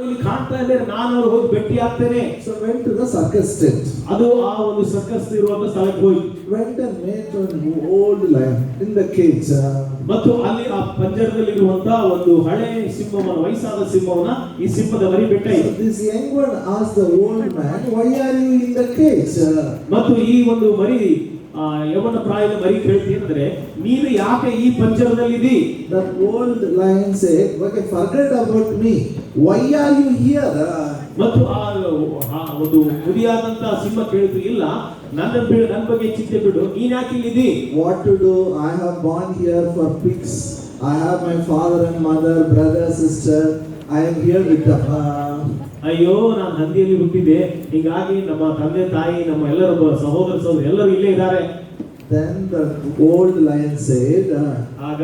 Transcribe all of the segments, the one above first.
ಇಲ್ಲಿ ಕಾಣ್ತಾ ಇದ್ದಾರೆ, ನಾನು ಅವ್ರು ಹೋಗಿ ಭೇಟಿ ಆಗ್ತೇನೆ. So went to the circus tent. ಅದು ಆ ಒಂದು ಸರ್ಕಸ್ ಇರುವಂತ ಸ್ಥಳಕ್ಕೆ ಹೋಗಿ Went and met an old lion in the cage. ಮತ್ತು ಅಲ್ಲಿ ಆ ಪಂಜರದಲ್ಲಿ ಇರುವಂತ ಒಂದು ಹಳೆ ಸಿಂಹವನ್ನ, ವಯಸ್ಸಾದ ಸಿಂಹವನ್ನ ಈ ಸಿಂಹದ ಮರಿ ಬೆಟ್ಟ ಇದೆ. So this young one asked the old man, why are you in the cage? ಮತ್ತು ಈ ಒಂದು ಮರಿ ಯವನ ಪ್ರಾಯದ ಮರಿ ಕೇಳ್ತೀನಂದ್ರೆ, ನೀನು ಯಾಕೆ ಈ ಪಂಜರದಲ್ಲಿದ್ದೀ? That old lion said, okay, forget about me, why are you here? ಮತ್ತು ಆ ಒಂದು ಮುದಿಯಾದಂತ ಸಿಂಹ ಕೇಳಿತು, ಇಲ್ಲ ನನ್ನ ಬಗ್ಗೆ ಚಿಂತೆ ಬಿಡು, ನೀನ್ ಯಾಕೆ ಇಲ್ಲಿದ್ದೀ? What to do? I have born here for pigs. I have my father and mother, brother, sister. I am here with them. ಅಯ್ಯೋ, ನಾನು ಹಂದಿಯಲ್ಲಿ ಹುಟ್ಟಿದ್ದೆ, ಹೀಗಾಗಿ ನಮ್ಮ ತಂದೆ ತಾಯಿ, ನಮ್ಮ ಎಲ್ಲರ ಸಹೋದರ ಎಲ್ಲರೂ ಇಲ್ಲೇ ಇದ್ದಾರೆ. Then the old lion said, ಆಗ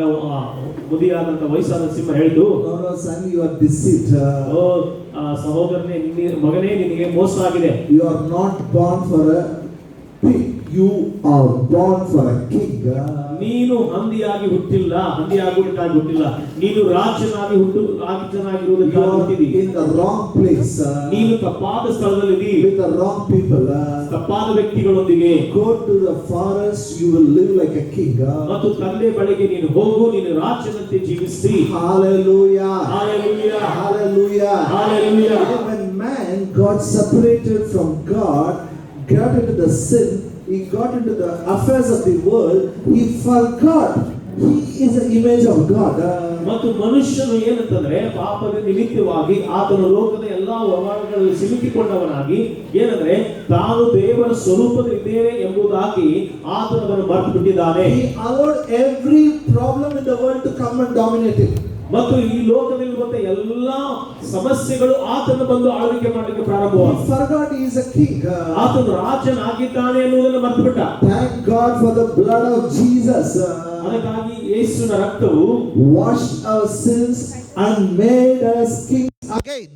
ಮುದಿಯಾದಂತ ವಯಸ್ಸಾದ ಸಿಂಹ ಹೇಳಿತು, no son, you are deceived. ಓ ಸಹೋದರನೇ, ಮಗನೇ, ನಿನಗೆ ಮೋಸ ಆಗಿದೆ. You are not born for a pig, you are born for a king. ನೀನು ಹಂದಿಯಾಗಿ ಹುಟ್ಟಿಲ್ಲ, ಹಂದಿಯಾಗುವುದಕ್ಕಾಗಿ ಹುಟ್ಟಿಲ್ಲ, ನೀನು ರಾಜನಾಗಿ ರಾಜನಾಗಿರುವುದಕ್ಕಾಗಿ ಹುಟ್ಟಿದಿ. In the wrong place. ನೀನು ತಪ್ಪಾದ ಸ್ಥಳದಲ್ಲಿ with the wrong people. ತಪ್ಪಾದ ವ್ಯಕ್ತಿಗಳೊಂದಿಗೆ. Go to the forest, you will live like a king. ಮತ್ತು ತಂದೆ ಬಳಿಗೆ ನೀನು ಹೋಗು, ನೀನು ರಾಜನಂತೆ ಜೀವಿಸಿ. Hallelujah. Hallelujah. Hallelujah. Hallelujah. When man got separated from God, got into the sin, he got into the affairs of the world, he forgot he is the image of God. ಮತ್ತು ಮನುಷ್ಯನು ಏನಂತಂದ್ರೆ, ಪಾಪದ ನಿಮಿತ್ತವಾಗಿ ಆತನ ಲೋಕದ ಎಲ್ಲಾ ವ್ಯವಹಾರಗಳಲ್ಲಿ ಸಿಲುಕಿಕೊಂಡವನಾಗಿ ಏನಂದ್ರೆ, ತಾನು ದೇವರ ಸ್ವರೂಪದಲ್ಲಿದ್ದೇವೆ ಎಂಬುದಾಗಿ ಆತನನ್ನು ಮರೆತು ಬಿಟ್ಟಿದ್ದಾನೆ. He allowed every problem in the world to come and dominate him. ಮತ್ತು ಈ ಲೋಕದಲ್ಲಿರುವಂತ ಎಲ್ಲಾ ಸಮಸ್ಯೆಗಳು ಆತನ ಬಂದು ಆಳ್ವಿಕೆ ಮಾಡಲಿಕ್ಕೆ ಪ್ರಾರಂಭವಾಯಿತು. He forgot he is a king. ಆತನು ರಾಜನಾಗಿದ್ದಾನೆ ಎನ್ನುವುದನ್ನು ಮರೆತುಬಿಟ್ಟ. Thank God for the blood of Jesus. ಅದಕ್ಕಾಗಿ ಯೇಸುವಿನ ರಕ್ತವು washed our sins and made us kings again.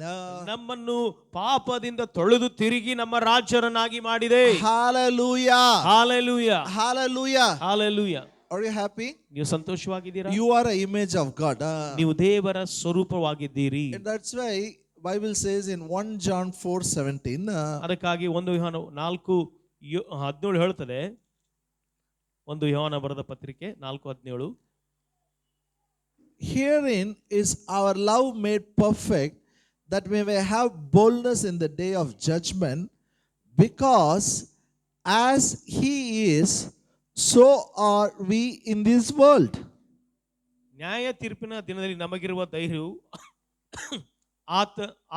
ನಮ್ಮನ್ನು ಪಾಪದಿಂದ ತೊಳೆದು ತಿರುಗಿ ನಮ್ಮ ರಾಜರನ್ನಾಗಿ ಮಾಡಿದೆ. Hallelujah. Hallelujah. Hallelujah. Hallelujah. Are you happy? ನೀವು ಸಂತೋಷವಾಗಿದ್ದೀರಾ? You are an image of God. ನೀವು ದೇವರ ಸ್ವರೂಪವಾಗಿದ್ದೀರಿ. And that's why Bible says in 1 John 4:17. ಅದಕ್ಕಾಗಿ 1 ಯೋಹಾನ 4:17 ಹೇಳ್ತದೆ. 1 ಯೋಹಾನ ಬರೆದ ಪತ್ರಿಕೆ 4:17. Herein is our love made perfect, that we may have boldness in the day of judgment, because as he is, so are we in this world. ನ್ಯಾಯ ತೀರ್ಪಿನ ದಿನದಲ್ಲಿ ನಮಗಿರುವ ಧೈರ್ಯವು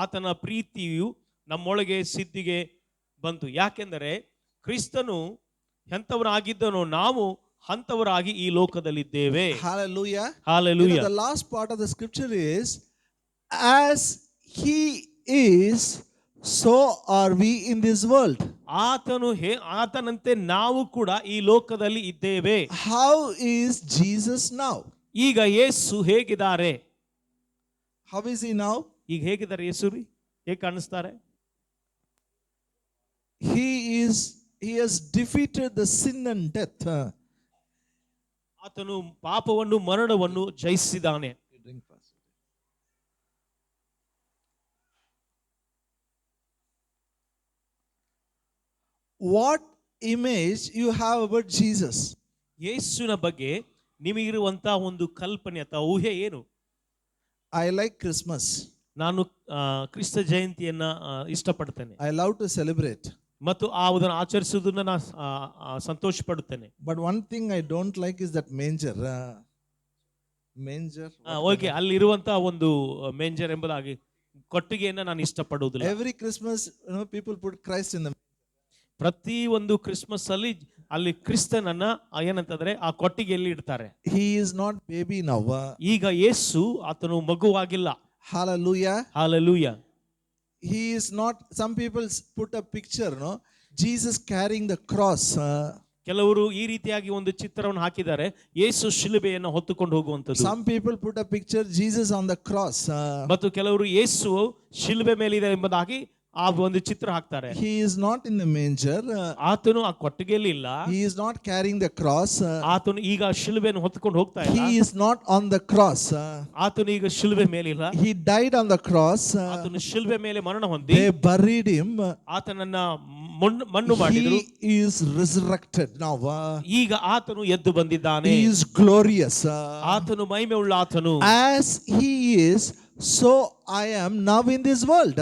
ಆತನ ಪ್ರೀತಿಯು ನಮ್ಮೊಳಗೆ ಸಿದ್ಧಿಗೆ ಬಂತು. ಯಾಕೆಂದರೆ ಕ್ರಿಸ್ತನು ಎಂಥವನಾಗಿದ್ದನೋ ನಾವು ಅಂತವರಾಗಿ ಈ ಲೋಕದಲ್ಲಿದ್ದೇವೆ. Hallelujah. Hallelujah. The last part of the scripture is, as he is, so are we in this world. ಆತನಂತೆ ನಾವು ಕೂಡ ಈ ಲೋಕದಲ್ಲಿ ಇದ್ದೇವೆ. How is Jesus now? ಈಗ ಯೇಸು ಹೇಗಿದ್ದಾರೆ? How is he now? ಈಗ ಹೇಗಿದ್ದಾರೆ ಯೇಸು? ಹೇಗೆ ಕಾಣಿಸ್ತಾರೆ? He has defeated the sin and death. ಆತನು ಪಾಪವನ್ನು ಮರಣವನ್ನು ಜಯಿಸಿದ್ದಾನೆ. What image you have about Jesus? ಯೇಸುವಿನ ಬಗ್ಗೆ ನಿಮಗಿರುವಂತಹ ಒಂದು ಕಲ್ಪನೆ ಅಥವಾ ಊಹೆ ಏನು? I like Christmas. ನಾನು ಕ್ರಿಸ್ತ ಜಯಂತಿಯನ್ನ ಇಷ್ಟಪಡ್ತೇನೆ. I love to celebrate. ಮತ್ತು ಅದನ್ನು ಆಚರಿಸುವುದನ್ನು ನಾನು ಸಂತೋಷ ಪಡುತ್ತೇನೆ. But one thing I don't like is that manger. Okay, ಅಲ್ಲಿರುವಂತಹ ಒಂದು ಮೇಂಜರ್ ಎಂಬುದಾಗಿ ಕೊಟ್ಟಿಗೆಯನ್ನು ನಾನು ಇಷ್ಟಪಡುವುದಿಲ್ಲ. Every Christmas, people put Christ in the. ಪ್ರತಿ ಒಂದು ಕ್ರಿಸ್ಮಸ್ ಅಲ್ಲಿ ಕ್ರಿಸ್ತನನ್ನ ಏನಂತಂದ್ರೆ ಆ ಕೊಟ್ಟಿಗೆಯಲ್ಲಿ ಇಡ್ತಾರೆ. He is not baby now. ಈಗ ಯೇಸು ಆತನು ಮಗುವಾಗಿಲ್ಲ. Hallelujah. Hallelujah. He is not. Some people put a picture, Jesus carrying the cross. ಕೆಲವರು ಈ ರೀತಿಯಾಗಿ ಒಂದು ಚಿತ್ರವನ್ನು ಹಾಕಿದ್ದಾರೆ, ಯೇಸು ಶಿಲುಬೆಯನ್ನು ಹೊತ್ತುಕೊಂಡು ಹೋಗುವಂತದ್ದು. Some people put a picture Jesus on the cross. ಮತ್ತು ಕೆಲವರು ಯೇಸು ಶಿಲುಬೆ ಮೇಲೆ ಇದೆ ಎಂಬುದಾಗಿ ಆ ಒಂದು ಚಿತ್ರ ಹಾಕ್ತಾರೆ. He is not in the manger. ಆತನು ಆ ಕೊಟ್ಟಿಗೆಯಲ್ಲಿ ಇಲ್ಲ. He is not carrying the cross. ಆತನು ಈಗ ಶಿಲುಬೆಯನ್ನು ಹೊತ್ತುಕೊಂಡು ಹೋಗ್ತಾ ಇಲ್ಲ. He is not on the cross. ಆತನು ಈಗ ಶಿಲುಬೆ ಮೇಲೆ ಇಲ್ಲ. He died on the cross. ಆತನು ಶಿಲುಬೆ ಮೇಲೆ ಮರಣ ಹೊಂದಿ They buried him. ಆತನನ್ನ ಮಣ್ಣು ಮಾಡಿದರು. He is resurrected now. ಈಗ ಆತನು ಎದ್ದು ಬಂದಿದ್ದಾನೆ. He is glorious. ಆತನು ಮಹಿಮೆ ಉಳ್ಳ ಆತನು. As he is, so I am now in this world.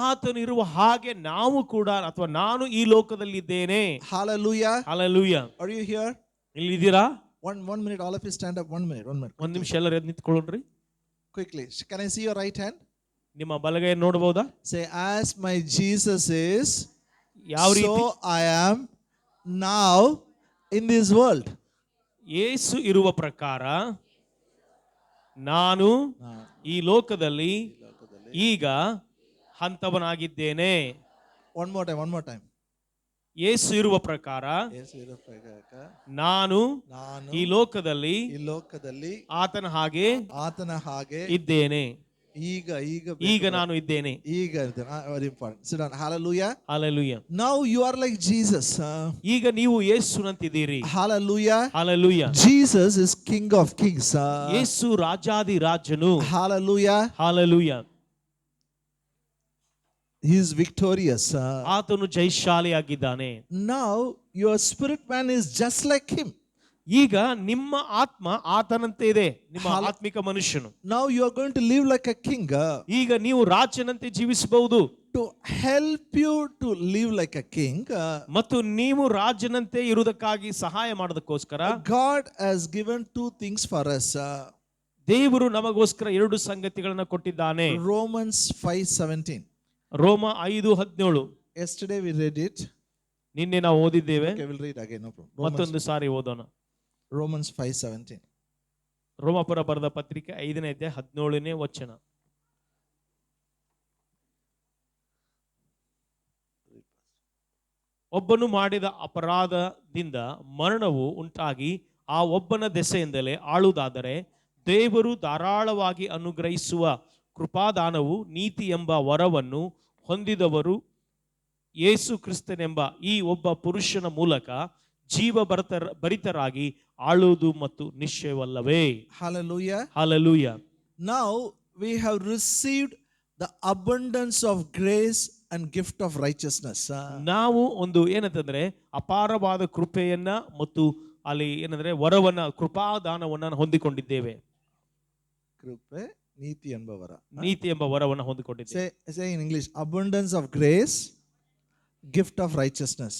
ಆತನು ಇರುವ ಹಾಗೆ ನಾವು ಕೂಡ ಅಥವಾ ನಾನು ಈ ಲೋಕದಲ್ಲಿ ಇದ್ದೇನೆ. Hallelujah. Hallelujah. Are you here? ಇಲ್ಲಿದ್ದೀರಾ? One minute, all of you stand up. 1 minute. ಒಂದು ನಿಮಿಷ ಎಲ್ಲರೂ ಎದ್ದು ನಿಂತ್ಕೊಳ್ಳ್ರಿ. Quickly. Can I see your right hand? ನಿಮ್ಮ ಬಲಗೈಯನ್ನು ನೋಡಬಹುದಾ? Say, as my Jesus is, ಯಾವ ರೀತಿ so I am now in this world. ಯೇಸು ಇರುವ ಪ್ರಕಾರ ನಾನು ಈ ಲೋಕದಲ್ಲಿ ಈಗ ಹಂತವನಾಗಿದ್ದೇನೆ. One more time. ಯೇಸು ಇರುವ ಪ್ರಕಾರ ನಾನು ಈ ಲೋಕದಲ್ಲಿ ಆತನ ಹಾಗೆ ಇದ್ದೇನೆ. ಈಗ ನಾನು ಇದ್ದೇನೆ. Very important. Sit down. Hallelujah. Hallelujah. Now you are like Jesus. ಈಗ ನೀವು ಯೇಸುನಂತಿದ್ದೀರಿ. Hallelujah. Hallelujah. Jesus is King of Kings. ಯೇಸು ರಾಜಾದಿ ರಾಜನು. Hallelujah. Hallelujah. He is victorious. ಆತನು ಜಯಶಾಲಿಯಾಗಿದ್ದಾನೆ. Now your spirit man is just like him. ಈಗ ನಿಮ್ಮ ಆತ್ಮ ಆತನಂತೆ ಇದೆ, ನಿಮ್ಮ ಆತ್ಮಿಕ ಮನುಷ್ಯನು. Now you are going to live like a king. ಈಗ ನೀವು ರಾಜನಂತೆ ಜೀವಿಸಬಹುದು. To help you to live like a king, ಮತ್ತು ನೀವು ರಾಜನಂತೆ ಇರುವುದಕ್ಕಾಗಿ ಸಹಾಯ ಮಾಡೋದಕ್ಕೋಸ್ಕರ God has given 2 things for us. ದೇವರು ನಮಗೋಸ್ಕರ 2 ಸಂಗತಿಗಳನ್ನು ಕೊಟ್ಟಿದ್ದಾನೆ. Romans 5:17. ರೋಮ 5:17. Yesterday we read it. ನಿನ್ನೆ ನಾವು ಓದಿದ್ದೇವೆ. Okay, we'll read again, no problem. ಮತ್ತೊಂದು ಸಾರಿ ಓದೋಣ. Romans 5:17. ರೋಮಾಪುರ ಬರೆದ ಪತ್ರಿಕೆ 5ನೇ ಅಧ್ಯಾಯ 17ನೇ ವಚನ. ಒಬ್ಬನು ಮಾಡಿದ ಅಪರಾಧದಿಂದ ಮರಣವು ಉಂಟಾಗಿ ಆ ಒಬ್ಬನ ದೆಸೆಯಿಂದಲೇ ಆಳುವುದಾದರೆ ದೇವರು ಧಾರಾಳವಾಗಿ ಅನುಗ್ರಹಿಸುವ ಕೃಪಾದಾನವು ನೀತಿ ಎಂಬ ವರವನ್ನು ಹೊಂದಿದವರು ಯೇಸು ಕ್ರಿಸ್ತನೆಂಬ ಈ ಒಬ್ಬ ಪುರುಷನ ಮೂಲಕ ಜೀವ ಭರಿತರಾಗಿ ಆಳುವುದು ಮತ್ತು ನಿಶ್ಚಯವಲ್ಲವೇ. Hallelujah. Hallelujah. Now we have received the abundance of grace and gift of righteousness. ನಾವು ಒಂದು ಏನಂತಂದ್ರೆ ಅಪಾರವಾದ ಕೃಪೆಯನ್ನ ಮತ್ತು ಅಲ್ಲಿ ಏನಂದ್ರೆ ವರವನ್ನ ಕೃಪಾದಾನವನ್ನ ಹೊಂದಿಕೊಂಡಿದ್ದೇವೆ. ಕೃಪೆ ನೀತಿ ಎಂಬ ವರ. ನೀತಿ ಎಂಬ ವರವನ್ನು ಹೊಂದಿಕೊಂಡಿದ್ದೇವೆ. Say in English, abundance of grace, gift of righteousness.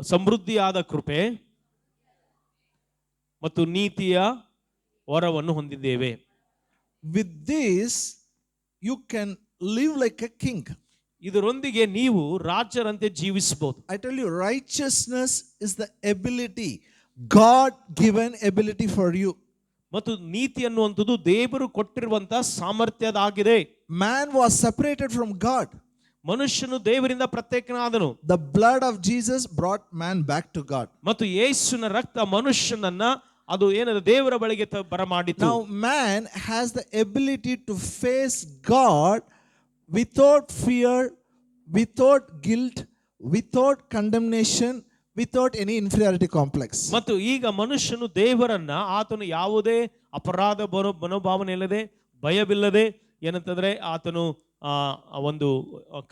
ಸಮೃದ್ಧಿಯಾದ ಕೃಪೆ ಮತ್ತು ನೀತಿಯ ವರವನ್ನು ಹೊಂದಿದ್ದೇವೆ. With this you can live like a king. ಇದರೊಂದಿಗೆ ನೀವು ರಾಜರಂತೆ ಜೀವಿಸಬಹುದು. I tell you, righteousness is the ability, God given ability for you. ಮತ್ತು ನೀತಿ ಅನ್ನುವಂಥದ್ದು ದೇವರು ಕೊಟ್ಟಿರುವಂತಹ ಸಾಮರ್ಥ್ಯದಾಗಿದೆ. Man was separated from God. ಮನುಷ್ಯನು ದೇವರಿಂದ ಪ್ರತ್ಯೇಕನಾದನು. The blood of Jesus brought man back to God. ಮತ್ತು ಯೇಸುವಿನ ರಕ್ತ ಮನುಷ್ಯನನ್ನ ಅದು ಏನದು ದೇವರ ಬಳಿಗೆ ಬರಮಾಡಿತು. Now man has the ability to face God without fear, without guilt, without condemnation, without any inferiority complex. ಮತ್ತು ಈಗ ಮನುಷ್ಯನು ದೇವರನ್ನ ಆತನು ಯಾವುದೇ ಅಪರಾಧ ಮನೋಭಾವನೆ ಇಲ್ಲದೆ ಭಯವಿಲ್ಲದೆ ಏನಂತಂದ್ರೆ ಆತನು ಒಂದು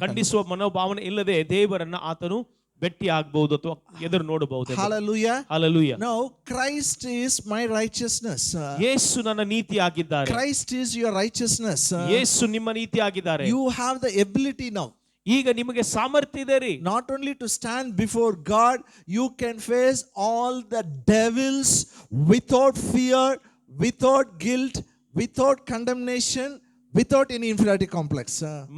ಖಂಡಿಸುವ ಮನೋಭಾವನೆ ಇಲ್ಲದೆ ದೇವರನ್ನ ಆತನು ಭೇಟಿ ಆಗಬಹುದು ಅಥವಾ ಎದುರು ನೋಡಬಹುದು. Hallelujah. Hallelujah. Now Christ is my righteousness. ಯೇಸು ನನ್ನ ನೀತಿ ಆಗಿದ್ದಾರೆ. Christ is your righteousness. ಯೇಸು ನಿಮ್ಮ ನೀತಿ ಆಗಿದ್ದಾರೆ. You have the ability now. ಈಗ ನಿಮಗೆ ಸಾಮರ್ಥ್ಯ ಇದೆ ರೀ. Not only to stand before God, you can face all the devils without fear, without guilt, without condemnation, without any inferiority complex.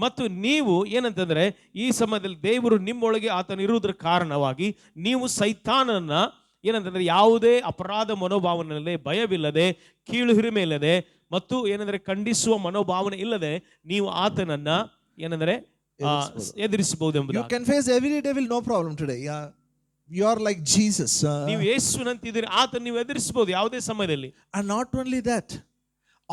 ಮತ್ತು ನೀವು ಏನಂತಂದ್ರೆ ಈ ಸಮಯದಲ್ಲಿ ದೇವರು ನಿಮ್ಮೊಳಗೆ ಆತನ ಇರುವುದರ ಕಾರಣವಾಗಿ ನೀವು ಸೈತಾನನ ಏನಂತಂದ್ರೆ ಯಾವುದೇ ಅಪರಾಧ ಮನೋಭಾವನೆ ಇಲ್ಲದೆ ಭಯವಿಲ್ಲದೆ ಕೀಳು ಹಿರಿಮೆ ಇಲ್ಲದೆ ಮತ್ತು ಏನಂದ್ರೆ ಖಂಡಿಸುವ ಮನೋಭಾವನೆ ಇಲ್ಲದೆ ನೀವು ಆತನನ್ನ ಏನಂದ್ರೆ ಎದುರಿಸಬಹುದು ಎಂಬುದು. You can face every devil, no problem today. You are like Jesus. ನೀವು ಯೇಸುವಿನಂತಿದ್ದೀರಿ, ಆತನ ನೀವು ಎದುರಿಸಬಹುದು ಯಾವುದೇ ಸಮಯದಲ್ಲಿ. And not only that,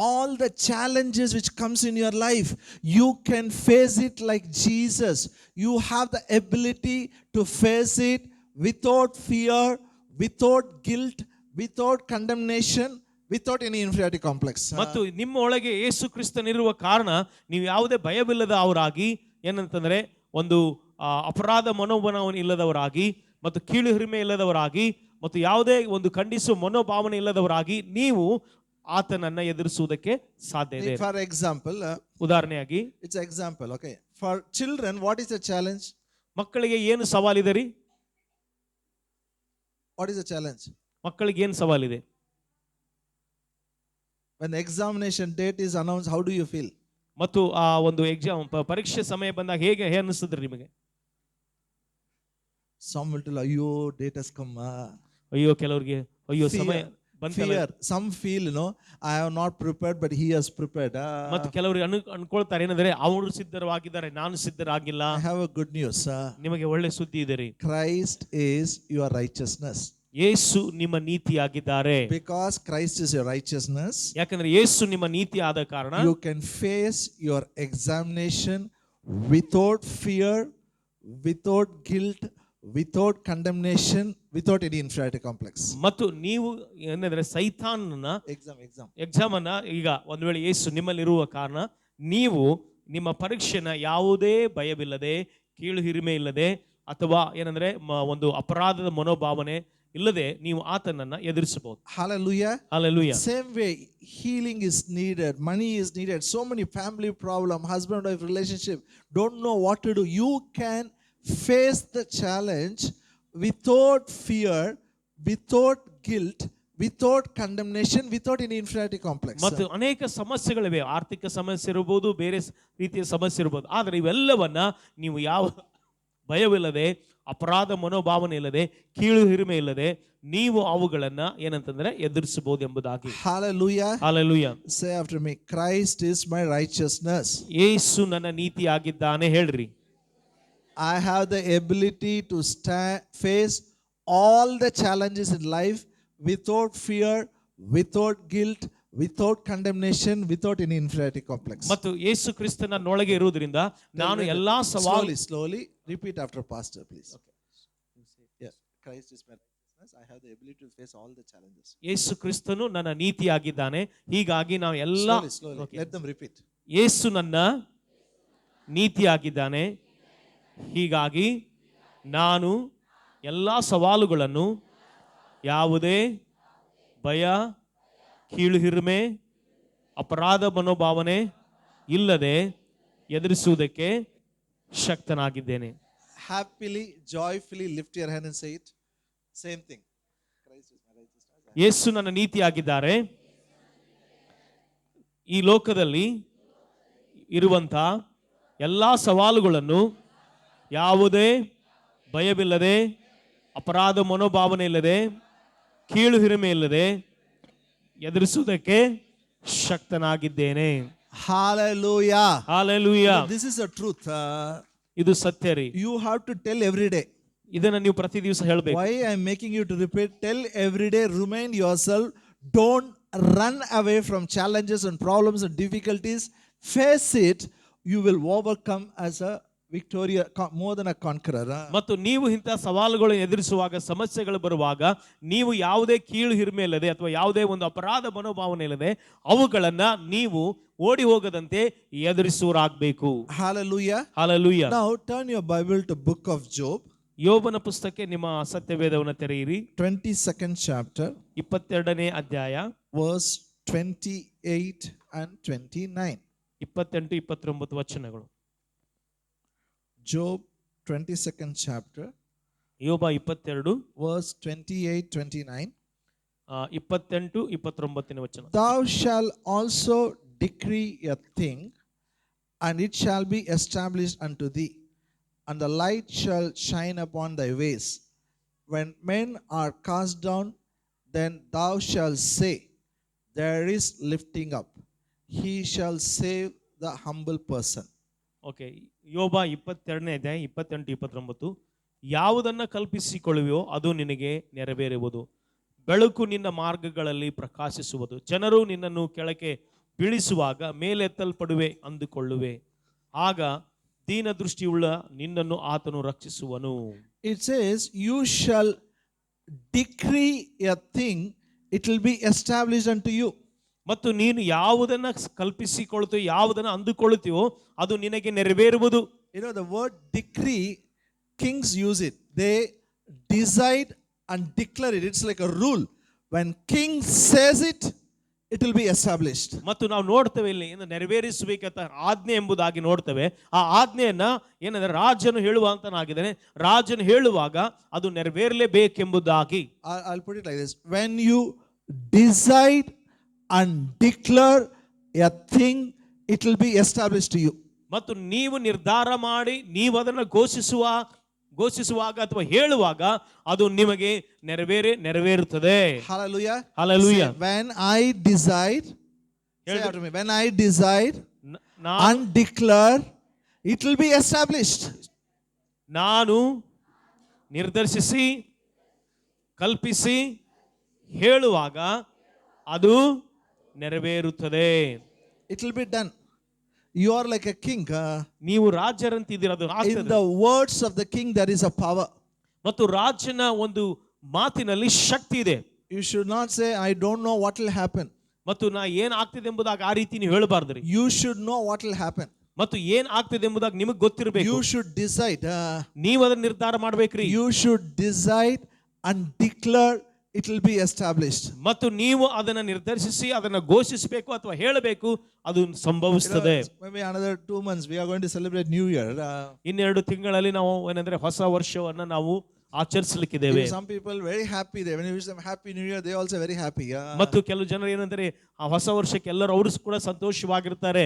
all the challenges which comes in your life, you can face it like Jesus. You have the ability to face it without fear, without guilt, without condemnation, without any inferiority complex. ಮತ್ತು ನಿಮ್ಮ ಒಳಗೆ ಯೇಸು ಕ್ರಿಸ್ತನಿರುವ ಕಾರಣ ನೀವು ಯಾವುದೇ ಭಯವಿಲ್ಲದ ಅವರಾಗಿ, ಏನಂತಂದ್ರೆ ಒಂದು ಅಪರಾಧ ಮನೋಭಾವನೆ ಇಲ್ಲದವರಾಗಿ, ಮತ್ತು ಕೀಳು ಹಿರಿಮೆ ಇಲ್ಲದವರಾಗಿ, ಮತ್ತು ಯಾವುದೇ ಒಂದು ಖಂಡಿಸುವ ಮನೋಭಾವನೆ ಇಲ್ಲದವರಾಗಿ ನೀವು ಆತನನ್ನ ಎದುರಿಸುವುದಕ್ಕೆ ಸಾಧ್ಯ ಇದೆ. For example, ಉದಾಹರಣೆಯಾಗಿ, it's example, okay. For children, what is the challenge? ಮಕ್ಕಳಿಗೆ ಏನು ಸವಾಲಿದೆ ರೀ? What is the challenge? ಮಕ್ಕಳಿಗೆ ಏನು ಸವಾಲಿದೆ? When the examination date is announced, how do you feel? ಮತ್ತು ಆ ಒಂದು ಎಕ್ಸಾಮ್ ಪರೀಕ್ಷೆ ಸಮಯ ಬಂದಾಗ ಹೇಗೆ ಅನಿಸ್ತದ್ರಿ ನಿಮಗೆ? Some will tell, "Ayyo, date has come." ಅಯ್ಯೋ, ಕೆಲವರಿಗೆ ಅಯ್ಯೋ ಸಮಯ ಬಂತಲ್ಲ. Fear. Some feel, I have not prepared, but he has prepared. ಮತ್ತು ಕೆಲವರು ಅನ್ಕೊಳ್ತಾರೆ ಏನಂದ್ರೆ, ಅವರು ಸಿದ್ಧರಾಗಿದ್ದಾರೆ, ನಾನು ಸಿದ್ಧರಾಗಿಲ್ಲ. I have a good news. ನಿಮಗೆ ಒಳ್ಳೆ ಸುದ್ದಿ ಇದೆ ರೀ. Christ is your righteousness. ಯೇಸು ನಿಮ್ಮ ನೀತಿಯಾಗಿದ್ದಾರೆ. Because Christ is your righteousness, ಯಾಕಂದ್ರೆ ಯೇಸು ನಿಮ್ಮ ನೀತಿ ಆದ ಕಾರಣ you can face your examination without fear, without guilt, without condemnation, without any inferiority complex. ಮತ್ತು ನೀವು ಏನಂದ್ರೆ ಸೈತಾನನ ಎಕ್ಸಾಮ್ ಅನ್ನ ಈಗ ಒಂದು ವೇಳೆ ಯೇಸು ನಿಮ್ಮಲ್ಲಿರುವ ಕಾರಣ ನೀವು ನಿಮ್ಮ ಪರೀಕ್ಷೆನ ಯಾವುದೇ ಭಯವಿಲ್ಲದೆ, ಕೀಳು ಹಿರಿಮೆ ಇಲ್ಲದೆ, ಅಥವಾ ಏನಂದ್ರೆ ಒಂದು ಅಪರಾಧದ ಮನೋಭಾವನೆ ಇಲ್ಲದೆ ನೀವು ಆತನನ್ನ ಎದುರಿಸಬಹುದು. Hallelujah. Hallelujah. Same way, healing is needed, money is needed, so many family problem, husband wife relationship, don't know what to do. You can face the challenge without fear, without guilt, without condemnation, without any inferiority complex. ಮತ್ತು ಅನೇಕ ಸಮಸ್ಯೆಗಳಿವೆ. ಆರ್ಥಿಕ ಸಮಸ್ಯೆ ಇರಬಹುದು, ಬೇರೆ ರೀತಿಯ ಸಮಸ್ಯೆ ಇರಬಹುದು. ಆದರೆ ಇವೆಲ್ಲವನ್ನ ನೀವು ಯಾವ ಭಯವಿಲ್ಲದೆ, ಅಪರಾಧ ಮನೋಭಾವನೆ ಇಲ್ಲದೆ, ಕೀಳು ಹಿರಿಮೆ ಇಲ್ಲದೆ ನೀವು ಅವುಗಳನ್ನ ಏನಂತಂದ್ರೆ ಎದುರಿಸಬಹುದು ಎಂಬುದಾಗಿ. Hallelujah. Hallelujah. Say after me, Christ is my righteousness. ಯೇಸು ನನ್ನ ನೀತಿಯಾಗಿದ್ದಾನೆ ಹೇಳ್ರಿ. I have the ability to face all the challenges in life without fear, without guilt, without condemnation, without any inferiority complex. ಮತ್ತು ಯೇಸು ಕ್ರಿಸ್ತನ ನೊಳಗೆ ಇರುವುದರಿಂದ ನಾನು ಎಲ್ಲಾ ಸವಾಲು. Slowly repeat after pastor, please. Okay. Yeah, Christ is my righteousness. I have the ability to face all the challenges. ಯೇಸು ಕ್ರಿಸ್ತನು ನನ್ನ ನೀತಿಯಾಗಿದ್ದಾನೆ, ಹೀಗಾಗಿ ನಾವು ಎಲ್ಲಾ. Slowly. Let them repeat. ಯೇಸು ನನ್ನ ನೀತಿಯಾಗಿದ್ದಾನೆ, ಹೀಗಾಗಿ ನಾನು ಎಲ್ಲ ಸವಾಲುಗಳನ್ನು ಯಾವುದೇ ಭಯ, ಕೀಳು ಹಿರಿಮೆ, ಅಪರಾಧ ಮನೋಭಾವನೆ ಇಲ್ಲದೆ ಎದುರಿಸುವುದಕ್ಕೆ ಶಕ್ತನಾಗಿದ್ದೇನೆ. Happily, joyfully lift your hand and say it. Same thing. Christ is my righteousness. ಯೇಸು ನನ್ನ ನೀತಿಯಾಗಿದ್ದಾರೆ. ಈ ಲೋಕದಲ್ಲಿ ಇರುವಂತ ಎಲ್ಲಾ ಸವಾಲುಗಳನ್ನು ಯಾವುದೇ ಭಯವಿಲ್ಲದೆ, ಅಪರಾಧ ಮನೋಭಾವನೆ ಇಲ್ಲದೆ, ಕೀಳು ಹಿರಿಮೆ ಇಲ್ಲದೆ ಎದುರಿಸುವುದಕ್ಕೆ ಶಕ್ತನಾಗಿದ್ದೇನೆ. Hallelujah. Hallelujah. This is the truth. ಇದು ಸತ್ಯ ರೀ. You have to tell every day. ಇದನ್ನ ನೀವು ಪ್ರತಿ ದಿವಸ ಹೇಳಬೇಕು. Why I am making you to repeat? Tell every day, remind yourself, don't run away from challenges and problems and difficulties. Face it. You will overcome as a victoria, more than a conqueror. ಮತ್ತು ನೀವು ಇಂಥ ಸವಾಲುಗಳನ್ನು ಎದುರಿಸುವಾಗ, ಸಮಸ್ಯೆಗಳು ಬರುವಾಗ ನೀವು ಯಾವುದೇ ಕೀಳು ಹಿರಿಮೆ ಇಲ್ಲದೆ ಅಥವಾ ಯಾವುದೇ ಒಂದು ಅಪರಾಧ ಮನೋಭಾವನೆ ಇಲ್ಲದೆ ಅವುಗಳನ್ನ ನೀವು ಓಡಿ ಹೋಗದಂತೆ ಎದುರಿಸುವರಾಗಬೇಕು. Hallelujah. Hallelujah. Now turn your Bible to book of Job. ಯೋಬನ ಪುಸ್ತಕಕ್ಕೆ ನಿಮ್ಮ ಸತ್ಯವೇದವನ್ನು ತೆರೆಯಿರಿ. 22nd chapter, 22ನೇ ಅಧ್ಯಾಯ, verse 28 and 29. 28, 29 ವಚನಗಳು. Job 22nd chapter, ಯೋಬ 22 verse 28, 29. 28, 29 ವಚನ. Thou shalt also decree a thing, and it shall be established unto thee, and the light shall shine upon thy ways. When men are cast down, then thou shalt say, there is lifting up. He shall save the humble person. Okay, ಯೋಬ 22ನೇ ಅಧ್ಯಾಯ 28, 29. ಯಾವುದನ್ನ ಕಲ್ಪಿಸಿಕೊಳ್ಳುವೆಯೋ ಅದು ನಿನಗೆ ನೆರವೇರುವುದು, ಬೆಳಕು ನಿನ್ನ ಮಾರ್ಗಗಳಲ್ಲಿ ಪ್ರಕಾಶಿಸುವುದು, ಜನರು ನಿನ್ನನ್ನು ಕೆಳಕ್ಕೆ ಬೀಳಿಸುವಾಗ ಮೇಲೆತ್ತಲ್ಪಡುವೆ ಅಂದುಕೊಳ್ಳುವೆ, ಆಗ ದೀನ ದೃಷ್ಟಿಯುಳ್ಳ ನಿನ್ನನ್ನು ಆತನು ರಕ್ಷಿಸುವನು. It says, you shall decree a thing, it will be established unto you. ಮತ್ತು ನೀನು ಯಾವುದನ್ನ ಕಲ್ಪಿಸಿಕೊಳ್ತೀಯೋ, ಯಾವುದನ್ನ ಅಂದುಕೊಳ್ಳುತ್ತೀಯೋ ಅದು ನಿನಗೆ ನೆರವೇರುವುದು. You know, the word decree, kings use it. They decide and declare it. It's like a rule. When king says it, it will be established. ಮತ್ತು ನಾವು ನೋಡ್ತೇವೆ ಇಲ್ಲಿ ಏನು ನೆರವೇರಿಸಬೇಕಂತ ಆಜ್ಞೆ ಎಂಬುದಾಗಿ ನೋಡ್ತೇವೆ. ಆ ಆಜ್ಞೆಯನ್ನ ಏನಂದ್ರೆ ರಾಜನು ಹೇಳುವಂತನಾಗಿದ್ದಾನೆ. ರಾಜನು ಹೇಳುವಾಗ ಅದು ನೆರವೇರಲೇಬೇಕೆಂಬುದಾಗಿ. I'll put it like this. When you decide and declare a thing, it will be established to you. ಮತ್ತು ನೀವು ನಿರ್ಧಾರ ಮಾಡಿ ನೀವು ಅದನ್ನು ಘೋಷಿಸುವಾಗ ಅಥವಾ ಹೇಳುವಾಗ ಅದು ನಿಮಗೆ ನೆರವೇರುತ್ತದೆ. Hallelujah. Hallelujah. Say, when I decide, say after me, when I decide and declare, it will be established. ನಾನು ನಿರ್ಧರಿಸಿ ಕಲ್ಪಿಸಿ ಹೇಳುವಾಗ ಅದು ನೆರವೇರುತ್ತದೆ. It will be done. You are like a king. ನೀವು ರಾಜರಂತಿದ್ದೀರ, ಅದು In the words of the king there is a power. ಮತ್ತು ರಾಜನ ಒಂದು ಮಾತಿನಲ್ಲಿ ಶಕ್ತಿ ಇದೆ. You should not say, I don't know what will happen. ಮತ್ತು ನಾ ಏನ್ ಆಗ್ತಿದೆ ಎಂಬುದಾಗಿ ಆ ರೀತಿ ನೀವು ಹೇಳಬಾರ್ದ್ರಿ. You should know what will happen. ಮತ್ತು ಏನ್ ಆಗ್ತಿದೆ ಎಂಬುದಾಗಿ ನಿಮಗೆ ಗೊತ್ತಿರಬೇಕು. You should decide. ನೀವು ಅದನ್ನ ನಿರ್ಧಾರ ಮಾಡ್ಬೇಕ್ರಿ. You should decide and declare, it will be established. ಮತ್ತು ನೀವು ಅದನ್ನ ನಿರ್ಧರಿಸಿ ಅದನ್ನ ಘೋಷಿಸಬೇಕು ಅಥವಾ ಹೇಳಬೇಕು, ಅದು ಸಂಭವಿಸುತ್ತದೆ. Maybe another 2 months we are going to celebrate New Year. ಇನ್ನೆರಡು ತಿಂಗಳಲ್ಲಿ ನಾವು ಏನಂದ್ರೆ ಹೊಸ ವರ್ಷವನ್ನ ನಾವು ಆಚರಿಸಲಿಕ್ಕಿದ್ದೇವೆ. Some people very happy. When you wish them happy New Year, they also very happy. ಮತ್ತು ಕೆಲವು ಜನರು ಏನಂದ್ರೆ ಆ ಹೊಸ ವರ್ಷಕ್ಕೆ ಎಲ್ಲರೂ ಅವರು ಕೂಡ ಸಂತೋಷವಾಗಿರ್ತಾರೆ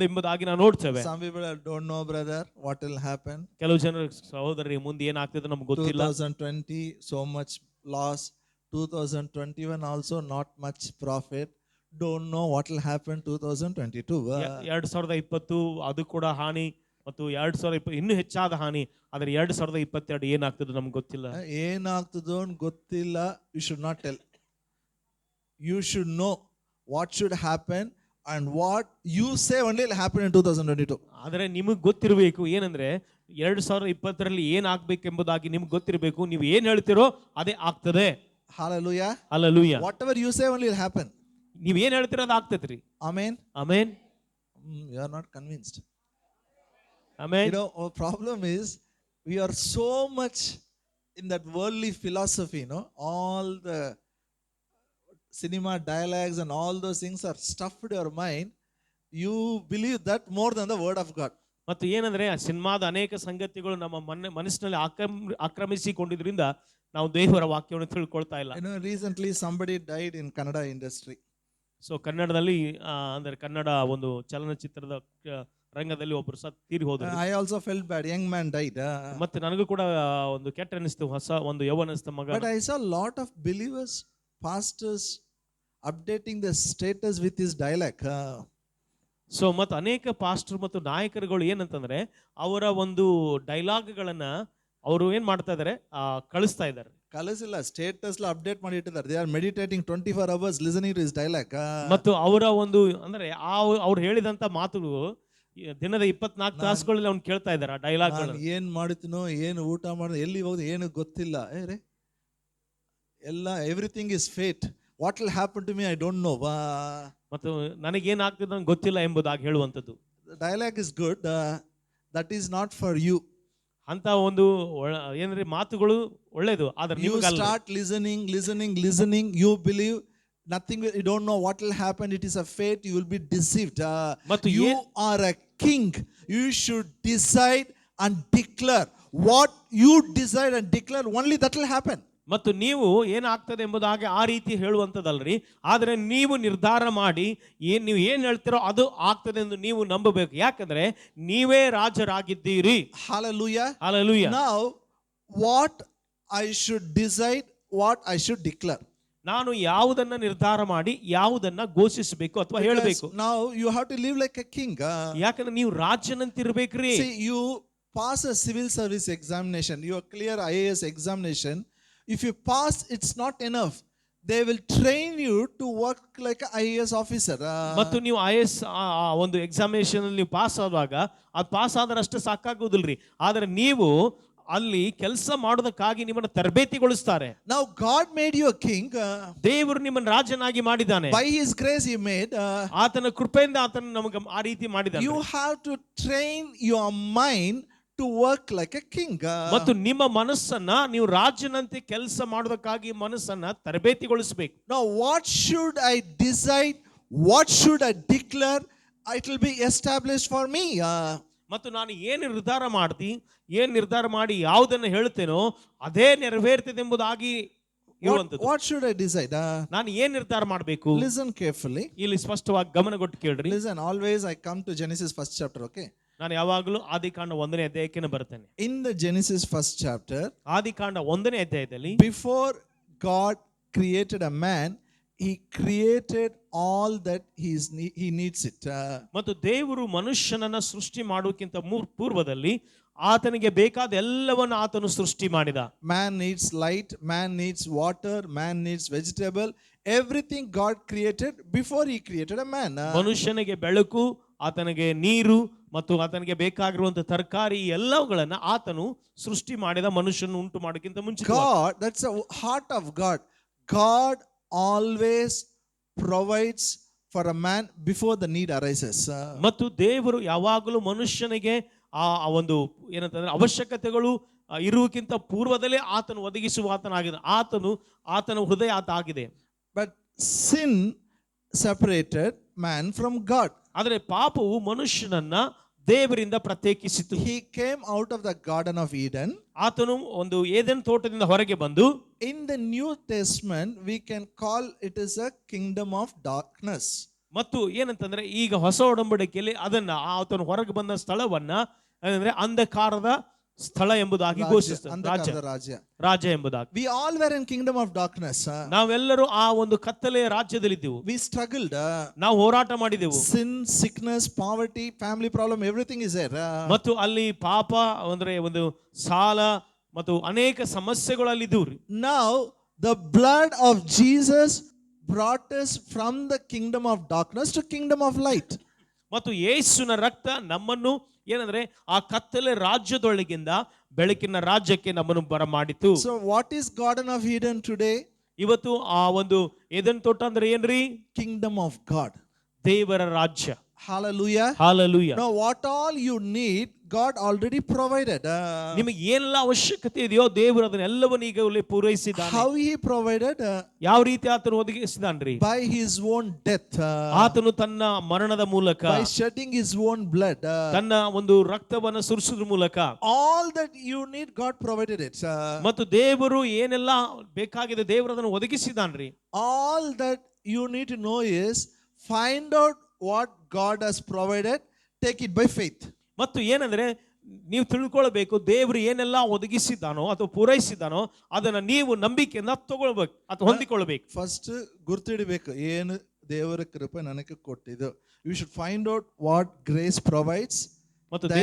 ಎಂಬುದಾಗಿ ನಾವು ನೋಡ್ತೇವೆ. Some people don't know, brother, what will happen. ಕೆಲವು ಜನರು ಸಹೋದರಿ ಮುಂದೆ ಏನಾಗ್ತದೆ ನಮ್ಗೆ ಗೊತ್ತಿಲ್ಲ. 2020 so much loss. 2021 also not much profit. Don't know what will happen 2022. 2020 ಅದು ಕೂಡ ಹಾನಿ, ಮತ್ತು 2020 ಇನ್ನೂ ಹೆಚ್ಚಾದ ಹಾನಿ. ಆದರೆ 2022 ಏನಾಗ್ತದೆ ನಮ್ಗೆ ಗೊತ್ತಿಲ್ಲ. ಏನಾಗ್ತದೋ ಗೊತ್ತಿಲ್ಲ. You should not tell. You should know what should happen and what you say only will happen in 2022. ಆದರೆ ನಿಮಗೆ ಗೊತ್ತಿರಬೇಕು ಏನಂದ್ರೆ 2020ರಲ್ಲಿ ಏನಾಗಬೇಕೆಂಬುದಾಗಿ ನಿಮ್ಗೆ ಗೊತ್ತಿರಬೇಕು. ನೀವು ಏನ್ ಹೇಳ್ತಿರೋ ಅದೇ ಆಗ್ತದೆ. Hallelujah. Hallelujah. Whatever you say only will happen. ನೀವು ಏನ್ ಹೇಳ್ತೀರೋ ಅದು ಆಗ್ತೈತ್ರಿ. Amen. Amen. You are not convinced. Amen. You know, our problem is we are so much in that worldly philosophy, all the cinema dialogues and all those things are stuffed in your mind. You believe that more than the word of God. ಮತ್ತು ಏನಂದ್ರೆ ಆ ಸಿನಿಮಾದ ಅನೇಕ ಸಂಗತಿಗಳು ನಮ್ಮ ಮನಸ್ಸಿನಲ್ಲಿ ಆಕ್ರಮಿಸಿಕೊಂಡಿದ್ರಿಂದ ನಾವು ದೇವರ ವಾಕ್ಯವನ್ನು ತಿಳ್ಕೊಳ್ತಾ ಇಲ್ಲ. Recently somebody died in Kannada industry. So ಕನ್ನಡದಲ್ಲಿ ಅಂದ್ರೆ ಕನ್ನಡ ಒಂದು ಚಲನಚಿತ್ರದ ರಂಗದಲ್ಲಿ ಒಬ್ಬರು ತೀರಿ ಹೋದರು. I also felt bad. Young man died. ಮತ್ತೆ ನನಗೂ ಕೂಡ ಒಂದು ಕೆಟ್ಟ ಅನಿಸ್ತು, ಹೊಸ ಒಂದು ಯೌವನಸ್ಥ ಮಗ. But I saw a lot of believers, pastors updating the status with his dialect. So ಮತ್ತು ಅನೇಕ ಪಾಸ್ಟರ್ ಮತ್ತು ನಾಯಕರುಗಳು ಏನಂತಂದ್ರೆ ಅವರ ಒಂದು ಡೈಲಾಗ್ಗಳನ್ನ ಅವರು ಏನ್ ಮಾಡ್ತಾ ಇದಾರೆ, ಕಳಿಸ್ತಾ ಇದ್ದಾರೆ. ಕಳಿಸಿಲ್ಲ, ಸ್ಟೇಟಸ್ ಅಪ್ಡೇಟ್ ಮಾಡಿ ಇಟ್ಟಿದ್ದಾರೆ. They are meditating 24 hours listening to his dialect. ಮತ್ತು ಅವರ ಒಂದು ಅಂದ್ರೆ ಅವ್ರು ಹೇಳಿದಂತ ಮಾತುಗಳು ದಿನದ 24 ತಾಸುಗಳಲ್ಲಿ ಅವ್ನು ಕೇಳ್ತಾ ಇದ್ದಾರೆ ಆ ಡೈಲಾಗ್. ಏನ್ ಮಾಡಿದ್ನೋ, ಏನು ಊಟ ಮಾಡಿದ್ನೋ, ಎಲ್ಲಿ ಹೋಗುದು ಏನು ಗೊತ್ತಿಲ್ಲ. ಎಲ್ಲ everything is fate. What will happen to me I don't know. ಮತ್ತು ನನಗೇನಾಗ್ತದೆ ನಂಗೆ ಗೊತ್ತಿಲ್ಲ ಎಂಬುದಾಗಿ ಹೇಳುವಂಥದ್ದು. Dialogue is good, that is not for you. ಅಂತ ಒಂದು ಏನಂದ್ರೆ ಮಾತುಗಳು ಒಳ್ಳೇದು, ಆದ್ರೆ you start listening, you believe nothing, you don't know what will happen, it is a fate, you will be deceived. You are a king. You should decide and declare. What you decide and declare, only that will happen. ಮತ್ತು ನೀವು ಏನಾಗ್ತದೆ ಎಂಬುದಾಗಿ ಆ ರೀತಿ ಹೇಳುವಂಥದ್ದಲ್ರಿ, ಆದರೆ ನೀವು ನಿರ್ಧಾರ ಮಾಡಿ ನೀವು ಏನ್ ಹೇಳ್ತೀರೋ ಅದು ಆಗ್ತದೆ ಎಂದು ನೀವು ನಂಬಬೇಕು. ಯಾಕಂದ್ರೆ ನೀವೇ ರಾಜರಾಗಿದ್ದೀರಿ. Hallelujah. Hallelujah. Now what I should decide, what I should declare. ನಾನು ಯಾವುದನ್ನ ನಿರ್ಧಾರ ಮಾಡಿ ಯಾವುದನ್ನ ಘೋಷಿಸಬೇಕು ಅಥವಾ ಹೇಳಬೇಕು. Now you have to live like a king. ಯಾಕಂದ್ರೆ ನೀವು ರಾಜನಂತಿರ್ಬೇಕ್ರಿ. See, you pass a civil service examination, you clear IAS examination. If you pass, it's not enough. they will train you to work like an IAS officer. ಮತ್ತು ನೀವು IAS ಒಂದು examination ಅಲ್ಲಿ ನೀವು pass ಆದಾಗ ಅದು pass ಆದ್ರೆ ಅಷ್ಟೇ ಸಾಕಾಗುವುದಿಲ್ರಿ, ಆದ್ರೆ ನೀವು ಅಲ್ಲಿ ಕೆಲಸ ಮಾಡೋದಕ್ಕಾಗಿ ನಿಮ್ಮನ್ನು ತರಬೇತಿಗೊಳಿಸ್ತಾರೆ. Now God made you a king. ದೇವರು ನಿಮ್ಮನ್ನು ರಾಜನಾಗಿ ಮಾಡಿದ್ದಾನೆ. By his grace he made. ಆತನ ಕೃಪೆಯಿಂದ ಆತನ ನಮಗೆ ಆ ರೀತಿ ಮಾಡಿದ್ದಾನೆ. You have to train your mind to work like a king. ಮತ್ತು ನಿಮ್ಮ ಮನಸ್ಸನ್ನ ನೀವು ರಾಜನಂತೆ ಕೆಲಸ ಮಾಡೋದಕ್ಕಾಗಿ ಮನಸ್ಸನ್ನ ತರಬೇತಿಗೊಳಿಸಬೇಕು. Now what should I decide? What should I declare? It will be established for me. ಮತ್ತು ನಾನು ಏನು ನಿರ್ಧಾರ ಮಾಡಿ ಯಾವುದನ್ನು ಹೇಳ್ತೇನೋ ಅದೇ ನೆರವೇರ್ತದೆ ಎಂಬುದಾಗಿ ಇರುವಂತದ್ದು. What should I decide? ನಾನು ಏನು ನಿರ್ಧಾರ ಮಾಡಬೇಕು? Listen carefully. ಇಲ್ಲಿ ಸ್ಪಷ್ಟವಾಗಿ ಗಮನಗೊಟ್ಟು ಕೇಳ್ರಿ. Listen, always I come to Genesis first chapter, okay? ನಾನು ಯಾವಾಗಲೂ ಆದಿಕಾಂಡ 1ನೇ ಅಧ್ಯಾಯಕ್ಕೆ ಬರ್ತೇನೆ. In the Genesis first chapter, ಆದಿಕಾಂಡ 1ನೇ ಅಧ್ಯಾಯದಲ್ಲಿ before God created a man, he created all that he needs it. ಮತ್ತು ದೇವರು ಮನುಷ್ಯನನ್ನ ಸೃಷ್ಟಿ ಮಾಡುವುದಕ್ಕಿಂತ ಪೂರ್ವದಲ್ಲಿ ಆತನಿಗೆ ಬೇಕಾದ ಎಲ್ಲವನ್ನು ಆತನು ಸೃಷ್ಟಿ ಮಾಡಿದ. Man needs light, man needs water, man needs vegetable. Everything God created before he created a man. ಮನುಷ್ಯನಿಗೆ ಬೆಳಕು, ಆತನಿಗೆ ನೀರು ಮತ್ತು ಆತನಿಗೆ ಬೇಕಾಗಿರುವಂತಹ ತರಕಾರಿ ಎಲ್ಲವುಗಳನ್ನ ಆತನು ಸೃಷ್ಟಿ ಮಾಡಿದ ಮನುಷ್ಯನ ಉಂಟು ಮಾಡೋಕ್ಕಿಂತ ಮುಂಚೆ. God, that's the heart of God. God always provides for a man before the need arises. ಮತ್ತು ದೇವರು ಯಾವಾಗಲೂ ಮನುಷ್ಯನಿಗೆ ಆ ಒಂದು ಏನಂತಂದ್ರೆ ಅವಶ್ಯಕತೆಗಳು ಇರುವುದಕ್ಕಿಂತ ಪೂರ್ವದಲ್ಲೇ ಆತನು ಒದಗಿಸುವ ಆತನ ಹೃದಯ ಆಗಿದೆ. But sin separated man from God. ಆದರೆ ಪಾಪವು ಮನುಷ್ಯನನ್ನ ದೇವರಿಂದ ಪ್ರತ್ಯೇಕಿಸಿತು. He came out of the Garden of Eden. ಆತನು ಒಂದು ಏದೆನ್ ತೋಟದಿಂದ ಹೊರಗೆ ಬಂದು, in the New Testament we can call it as a kingdom of darkness. ಮತ್ತು ಏನಂತಂದ್ರೆ ಈಗ ಹೊಸ ಒಡಂಬಡಿಕೆಯಲ್ಲಿ ಅದನ್ನ ಆತನು ಹೊರಗೆ ಬಂದ ಸ್ಥಳವನ್ನ ಅಂದ್ರೆ ಅಂಧಕಾರದ ಸ್ಥಳ ಎಂಬುದಾಗಿ ಘೋಷಿಸಿದ ರಾಜ ಎಂಬುದಾಗಿ. We all were in kingdom of darkness. ನಾವೆಲ್ಲರೂ ಆ ಒಂದು ಕತ್ತಲೆಯ ರಾಜ್ಯದಲ್ಲಿದ್ದೆವು. We struggled. ನಾವು ಹೋರಾಟ ಮಾಡಿದೆವು. Sin, sickness, poverty, family problem, everything is there. ಮತ್ತು ಅಲ್ಲಿ ಪಾಪ ಅಂದ್ರೆ ಒಂದು ಸಾಲ ಮತ್ತು ಅನೇಕ ಸಮಸ್ಯೆಗಳು ಅಲ್ಲಿ ಇದ್ದವು. Now the blood of Jesus brought us from the kingdom of darkness to kingdom of light. ಮತ್ತು ಯೇಸುವಿನ ರಕ್ತ ನಮ್ಮನ್ನು ಏನಂದ್ರೆ ಆ ಕತ್ತಲೆ ರಾಜ್ಯದೊಳಗಿಂದ ಬೆಳಕಿನ ರಾಜ್ಯಕ್ಕೆ ನಮ್ಮನ್ನು ಬರಮಾಡಿತು. So what is Garden of Eden today? ಇವತ್ತು ಆ ಒಂದು ಏದೆನ್ ತೋಟ ಅಂದ್ರೆ ಏನ್ರಿ? Kingdom of God. ದೇವರ ರಾಜ್ಯ. Hallelujah. Hallelujah. Now what all you need God already provided. ನಿಮಗೆ ಏನೆಲ್ಲ ಅವಶ್ಯಕತೆ ಇದೆಯೋ ದೇವರು ಅದನ್ನೆಲ್ಲವನ್ನು ಈಗಲೇ ಪೂರೈಸಿದ್ದಾನೆ. How he provided? ಯಾವ ರೀತಿ ಆತನು ಒದಗಿಸಿದಾನ್ರಿ? By his own death. ಆತನು ತನ್ನ ಮರಣದ ಮೂಲಕ, by shedding his own blood, ತನ್ನ ಒಂದು ರಕ್ತವನ್ನು ಸುರಿಸುವುದರ ಮೂಲಕ all that you need God provided it. ಮತ್ತು ದೇವರು ಏನೆಲ್ಲ ಬೇಕಾಗಿದೆ ದೇವರು ಅದನ್ನು ಒದಗಿಸಿದಾನ್ರಿ. All that you need to know is find out what God has provided, take it by faith. ಮತ್ತು ಏನಂದ್ರೆ ನೀವು ತಿಳ್ಕೊಳ್ಬೇಕು ದೇವರು ಏನೆಲ್ಲ ಒದಗಿಸಿದ್ದಾನೋ ಅಥವಾ ಪೂರೈಸಿದ್ದಾನೋ ಅದನ್ನ ನೀವು ನಂಬಿಕೆಯಿಂದ ತಗೊಳ್ಬೇಕು ಅಥವಾ ಹೊಂದಿಕೊಳ್ಬೇಕು. ಫಸ್ಟ್ ಗುರ್ತಿಡಬೇಕು ಏನು ದೇವರ ಕೃಪೆ ನನಗೆ ಕೊಟ್ಟಿದ್ದು. You should find out what grace provides ಮತ್ತು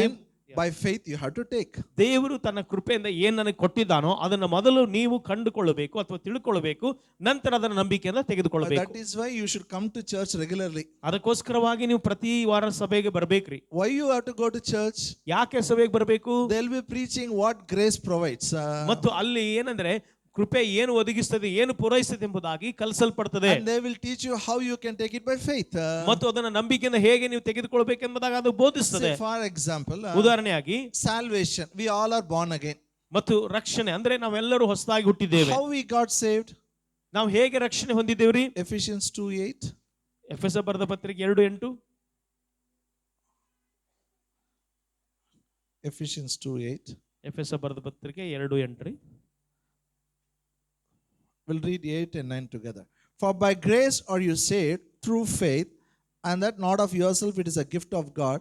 by faith you have to take. ದೇವರು ತನ್ನ ಕೃಪೆಯಿಂದ ಏನು ನನಗೆ ಕೊಟ್ಟಿದ್ದಾನೋ ಅದನ್ನ ಮೊದಲು ನೀವು ಕಂಡುಕೊಳ್ಳಬೇಕು ಅಥವಾ ತಿಳ್ಕೊಳ್ಬೇಕು, ನಂತರ ಅದನ್ನ ನಂಬಿಕೆಯಿಂದ ತೆಗೆದುಕೊಳ್ಳಬೇಕು. That is why you should come to church regularly. ಅದಕ್ಕೋಸ್ಕರವಾಗಿ ನೀವು ಪ್ರತಿ ವಾರ ಸಭೆಗೆ ಬರಬೇಕ್ರಿ. Why you have to go to church? ಯಾಕೆ ಸಭೆಗೆ ಬರಬೇಕು? They will be preaching what grace provides. ಮತ್ತು ಅಲ್ಲಿ ಏನಂದ್ರೆ ಕೃಪೆ ಏನು ಒದಗಿಸುತ್ತದೆ, ಏನು ಪೂರೈಸುತ್ತದೆ ಎಂಬುದಾಗಿ ಕಲಿಸಲ್ಪಡುತ್ತದೆ. And they will teach you how you can take it by faith. ಮತ್ತು ಅದನ್ನ ನಂಬಿಕೆಯಿಂದ ಹೇಗೆ ನೀವು ತೆಗೆದುಕೊಳ್ಳಬೇಕೆಂಬುದಾಗಿ ಅದು ಬೋಧಿಸುತ್ತದೆ. For example, ಉದಾಹರಣೆಯಾಗಿ salvation, we all are born again. ಮತ್ತು ರಕ್ಷಣೆ ಅಂದ್ರೆ ನಾವೆಲ್ಲರೂ ಹೊಸದಾಗಿ ಹುಟ್ಟಿದ್ದೇವೆ. How we got saved? ನಾವು ಹೇಗೆ ರಕ್ಷಣೆ ಹೊಂದಿದ್ದೇವ್ರಿ? Ephesians 2:8. ಎಫೆಸ ಬರೆದ ಪತ್ರಿಕೆ 2:8. Ephesians 2:8. ಎಫೆಸ ಬರೆದ ಪತ್ರಿಕೆ 2:8 ರೀ. We'll read 8 and 9 together. For by grace are you saved through faith, and that not of yourself, it is a gift of God,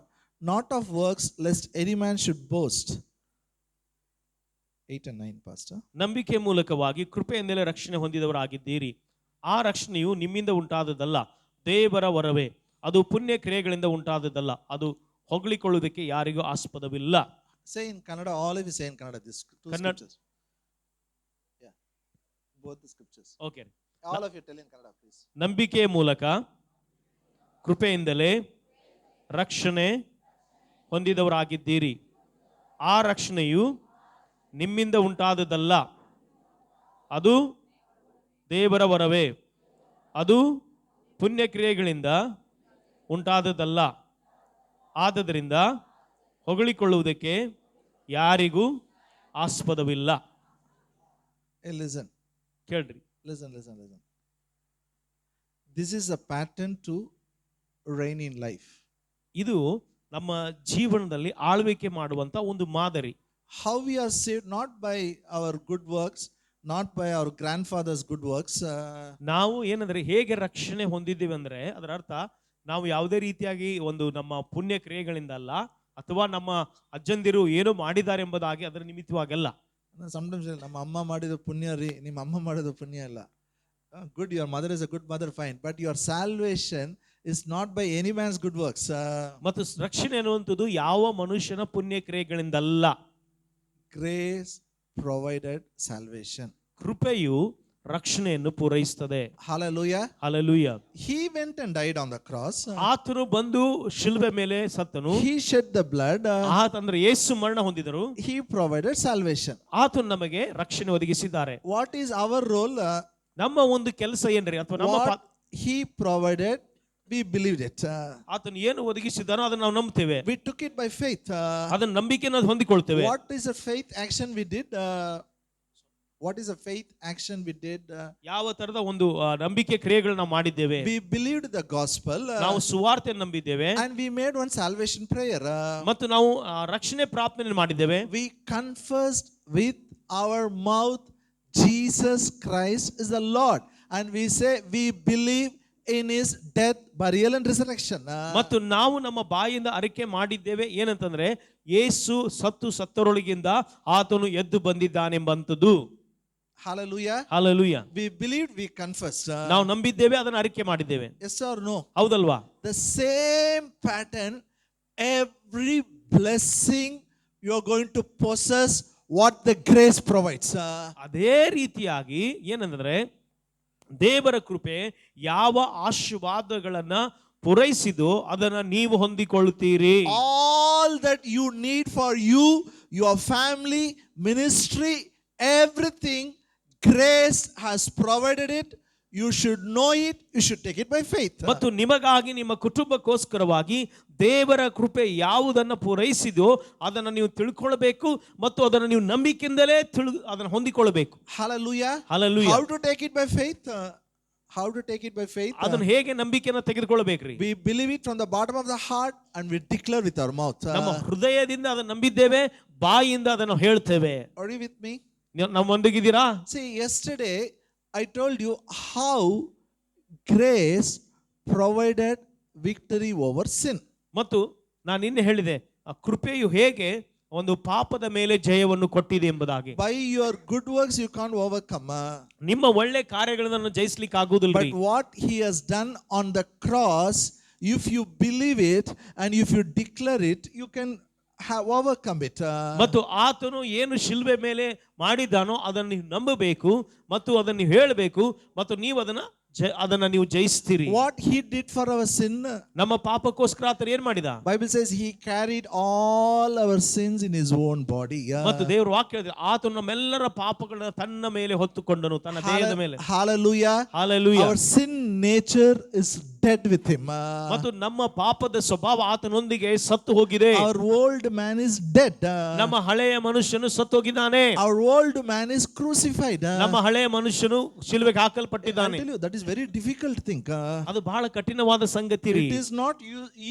not of works, lest any man should boast. 8 and 9, Pastor. ನಂಬಿಕೆ ಮೂಲಕವಾಗಿ ಕೃಪೆಯಿಂದಲೇ ರಕ್ಷಣೆ ಹೊಂದಿದವರಾಗಿದ್ದೀರಿ. ಆ ರಕ್ಷಣೆಯು ನಿಮ್ಮಿಂದ ಉಂಟಾದದಲ್ಲ, ದೇವರ ವರವೇ. ಅದು ಪುಣ್ಯ ಕ್ರಿಯೆಗಳಿಂದ ಉಂಟಾದದಲ್ಲ, ಅದು ಹೊಗಳಿಕೊಳ್ಳುವುದಕ್ಕೆ ಯಾರಿಗೂ ಆಸ್ಪದವಿಲ್ಲ. Say in Kannada, all of you say in Kannada this two Kannada. scriptures. Both the scriptures. Okay. All of you tell in Kannada, please. ನಂಬಿಕೆಯ ಮೂಲಕ ಕೃಪೆಯಿಂದಲೇ ರಕ್ಷಣೆ ಹೊಂದಿದವರಾಗಿದ್ದೀರಿ. ಆ ರಕ್ಷಣೆಯು ನಿಮ್ಮಿಂದ ಉಂಟಾದದಲ್ಲ, ಅದು ದೇವರ ವರವೇ. ಅದು ಪುಣ್ಯಕ್ರಿಯೆಗಳಿಂದ ಉಂಟಾದದಲ್ಲ. ಆದದರಿಂದ ಹೊಗಳಿಕೊಳ್ಳುವುದಕ್ಕೆ ಯಾರಿಗೂ ಆಸ್ಪದವಿಲ್ಲ. Hey, listen. ಕೇಳ್ರಿ. Listen. This is a pattern to reign in life. ಇದು ನಮ್ಮ ಜೀವನದಲ್ಲಿ ಆಳ್ವಿಕೆ ಮಾಡುವಂತ ಒಂದು ಮಾದರಿ. How we are saved, not by our good works, not by our grandfather's good works. ನಾವು ಏನಂದ್ರೆ ಹೇಗೆ ರಕ್ಷಣೆ ಹೊಂದಿದ್ದೀವಿ ಅಂದ್ರೆ ಅದರ ಅರ್ಥ ನಾವು ಯಾವುದೇ ರೀತಿಯಾಗಿ ಒಂದು ನಮ್ಮ ಪುಣ್ಯ ಕ್ರಿಯೆಗಳಿಂದ ಅಲ್ಲ, ಅಥವಾ ನಮ್ಮ ಅಜ್ಜಂದಿರು ಏನೋ ಮಾಡಿದ್ದಾರೆ ಎಂಬುದಾಗಿ ಅದರ ನಿಮಿತ್ತವಾಗಲ್ಲ. Sometimes ನಮ್ಮ ಅಮ್ಮ ಮಾಡಿದ ಪುಣ್ಯ ರೀ, ನಿಮ್ಮ ಅಮ್ಮ ಮಾಡಿದ ಪುಣ್ಯ ಅಲ್ಲ. Good, your mother is a good mother, fine, but your salvation is not by any man's good works. ಮತ್ತು ರಕ್ಷಣೆ ಅನ್ನುವಂಥದ್ದು ಯಾವ ಮನುಷ್ಯನ ಪುಣ್ಯ ಕ್ರಿಯೆಗಳಿಂದಲ್ಲ. Grace provided salvation. ಕೃಪೆಯು ರಕ್ಷಣೆಯನ್ನು ಪೂರೈಸುತ್ತದೆ. Hallelujah. Hallelujah. He went and died on the cross. ಆತನು ಬಂದು ಶಿಲುಬೆ ಮೇಲೆ ಸತ್ತನು. He shed the blood. ಆತಂದ್ರೆ ಯೇಸು ಮರಣ ಹೊಂದಿದರು. He provided salvation. ಆತನು ನಮಗೆ ರಕ್ಷಣೆ ಒದಗಿಸಿದ್ದಾರೆ. What is our role? ನಮ್ಮ ಒಂದು ಕೆಲಸ ಏನ್ರಿ, ಅಥವಾ ನಮ್ಮ What he provided, we believed it. ಆತನು ಏನು ಒದಗಿಸಿದಾನೋ ಅದನ್ನು ನಾವು ನಂಬ್ತೇವೆ. We took it by faith. ಅದನ್ನ ನಂಬಿಕೆಯನ್ನು ಹೊಂದಿಕೊಳ್ತೇವೆ. What is the faith action we did? What is the faith action we did? ಯಾವ ತರದ ಒಂದು ನಂಬಿಕೆ ಕ್ರಿಯೆಗಳನ್ನು ನಾವು ಮಾಡಿದ್ದೇವೆ. We believed the gospel. ನಾವು ಸುವಾರ್ತೆ ನಂಬಿದ್ದೇವೆ. And we made one salvation prayer. ಮತ್ತು ನಾವು ರಕ್ಷಣೆ ಪ್ರಾರ್ಥನೆ ಮಾಡಿದ್ದೇವೆ. We confessed with our mouth Jesus Christ is the Lord, and we say we believe in his death, burial and resurrection. ಮತ್ತು ನಾವು ನಮ್ಮ ಬಾಯಿಂದ ಅರಿಕೆ ಮಾಡಿದ್ದೇವೆ ಏನಂತಂದ್ರೆ ಯೇಸು ಸತ್ತರೊಳಗಿಂದ ಆತನು ಎದ್ದು ಬಂದಿದ್ದಾನೆಂಬಂತದ್ದು. Hallelujah. Hallelujah. We believed, we confessed. ನಾವು ನಂಬಿದ್ದೇವೆ, ಅದನ್ನು ಅರಿಕೆ ಮಾಡಿದ್ದೇವೆ. Yes or no? ಹೌದಲ್ವಾ? The same pattern, every blessing you are going to possess what the grace provides. ಅದೇ ರೀತಿಯಾಗಿ ಏನಂದ್ರೆ ದೇವರ ಕೃಪೆ ಯಾವ ಆಶೀರ್ವಾದಗಳನ್ನ ಪೂರೈಸಿದೋ ಅದನ್ನ ನೀವು ಹೊಂದಿಕೊಳ್ಳುತ್ತೀರಿ. All that you need for you, your family, ministry, everything, grace has provided it. You should know it, you should take it by faith. ಮತ್ತು ನಿಮಗಾಗಿ ನಿಮ್ಮ ಕುಟುಂಬಕ್ಕೋಸ್ಕರವಾಗಿ ದೇವರ ಕೃಪೆ ಯಾವುದನ್ನು ಪೂರೈಸಿದೋ ಅದನ್ನು ನೀವು ತಿಳ್ಕೊಳ್ಬೇಕು ಮತ್ತು ಅದನ್ನು ನೀವು ನಂಬಿಕೆಯಿಂದಲೇ ಅದನ್ನು ಹೊಂದಿಕೊಳ್ಳಬೇಕು. Hallelujah. Hallelujah. How to take it by faith? How to take it by faith? ಅದನ್ನು ಹೇಗೆ ನಂಬಿಕೆಯನ್ನು ತೆಗೆದುಕೊಳ್ಳಬೇಕ್ರಿ? We believe it from the bottom of the heart and we declare with our mouth. ನಮ್ಮ ಹೃದಯದಿಂದ ಅದನ್ನು ನಂಬಿದ್ದೇವೆ, ಬಾಯಿಯಿಂದ ಅದನ್ನು ಹೇಳ್ತೇವೆ. Are you with me? ನಮ್ಮೊಂದಿಗಿದ್ದೀರಾ? See, yesterday I told you how grace provided victory over sin. ಮತ್ತು ನಾನು ನಿನ್ನೆ ಹೇಳಿದೆ ಕೃಪೆಯು ಹೇಗೆ ಒಂದು ಪಾಪದ ಮೇಲೆ ಜಯವನ್ನು ಕೊಟ್ಟಿದೆ ಎಂಬುದಾಗಿ. By your good works you can't overcome. ನಿಮ್ಮ ಒಳ್ಳೆ ಕಾರ್ಯಗಳನ್ನು ಜಯಿಸಲಿಕ್ಕೆ ಆಗುವುದಿಲ್ಲ. But what he has done on the cross, if you believe it and if you declare it, you can have overcome it. ಮತ್ತು ಆತನು ಏನು ಶಿಲ್ಬೆ ಮೇಲೆ ಮಾಡಿದಾನೋ ಅದನ್ನು ನೀವು ನಂಬಬೇಕು ಮತ್ತು ಅದನ್ನು ಹೇಳಬೇಕು ಮತ್ತು ನೀವು ಅದನ್ನ ನೀವು ಜಯಿಸ್ತೀರಿ. What he did for our sin, ನಮ್ಮ ಪಾಪಕ್ಕೋಸ್ಕರ ಆತನು ಏನು ಮಾಡಿದ? Bible says he carried all our sins in his own body. ಮತ್ತು ದೇವರ ವಾಕ್ಯ ಹೇಳಿದ್ರೆ ಆತನು ನಮ್ಮೆಲ್ಲರ ಪಾಪಗಳನ್ನ ತನ್ನ ಮೇಲೆ ಹೊತ್ತುಕೊಂಡನು, ತನ್ನ ದೇಹದ ಮೇಲೆ. Hallelujah. Hallelujah. Our sin nature is dead with him. ಮತ್ತು ನಮ್ಮ ಪಾಪದ ಸ್ವಭಾವ ಆತನೊಂದಿಗೆ ಸತ್ತು ಹೋಗಿದೆ. Our old man is dead. ನಮ್ಮ ಹಳೆಯ ಮನುಷ್ಯನು ಸತ್ತು ಹೋಗಿದ್ದಾನೆ. Our old man is crucified. ನಮ್ಮ ಹಳೆಯ ಮನುಷ್ಯನು ಶಿಲುಬೆಗೆ ಹಾಕಲ್ಪಟ್ಟಿದ್ದಾನೆ. I tell you, that is very difficult thing. ಅದು ಬಹಳ ಕಠಿಣವಾದ ಸಂಗತಿ ರೀ. It is not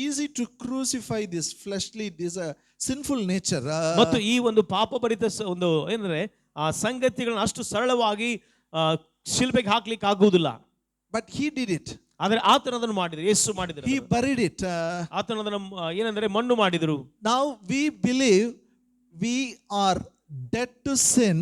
easy to crucify this fleshly, this sinful nature. ಮತ್ತು ಈ ಒಂದು ಪಾಪಭರಿತ ಒಂದು ಏನಂದ್ರೆ ಆ ಸಂಗತಿಗಳನ್ನ ಅಷ್ಟು ಸರಳವಾಗಿ ಶಿಲುಬೆಗೆ ಹಾಕ್ಲಿಕ್ಕೆ ಆಗುವುದಿಲ್ಲ. But he did it. ಆದ್ರೆ ಆತನ ಅದನ್ನು ಮಾಡಿದ್ರು, ಯೇಸು ಮಾಡಿದ್ರು. He buried it. ಆತನ ಅದನ್ನು ಏನಂದ್ರೆ ಮಣ್ಣು ಮಾಡಿದ್ರು. Now we believe we are dead to sin,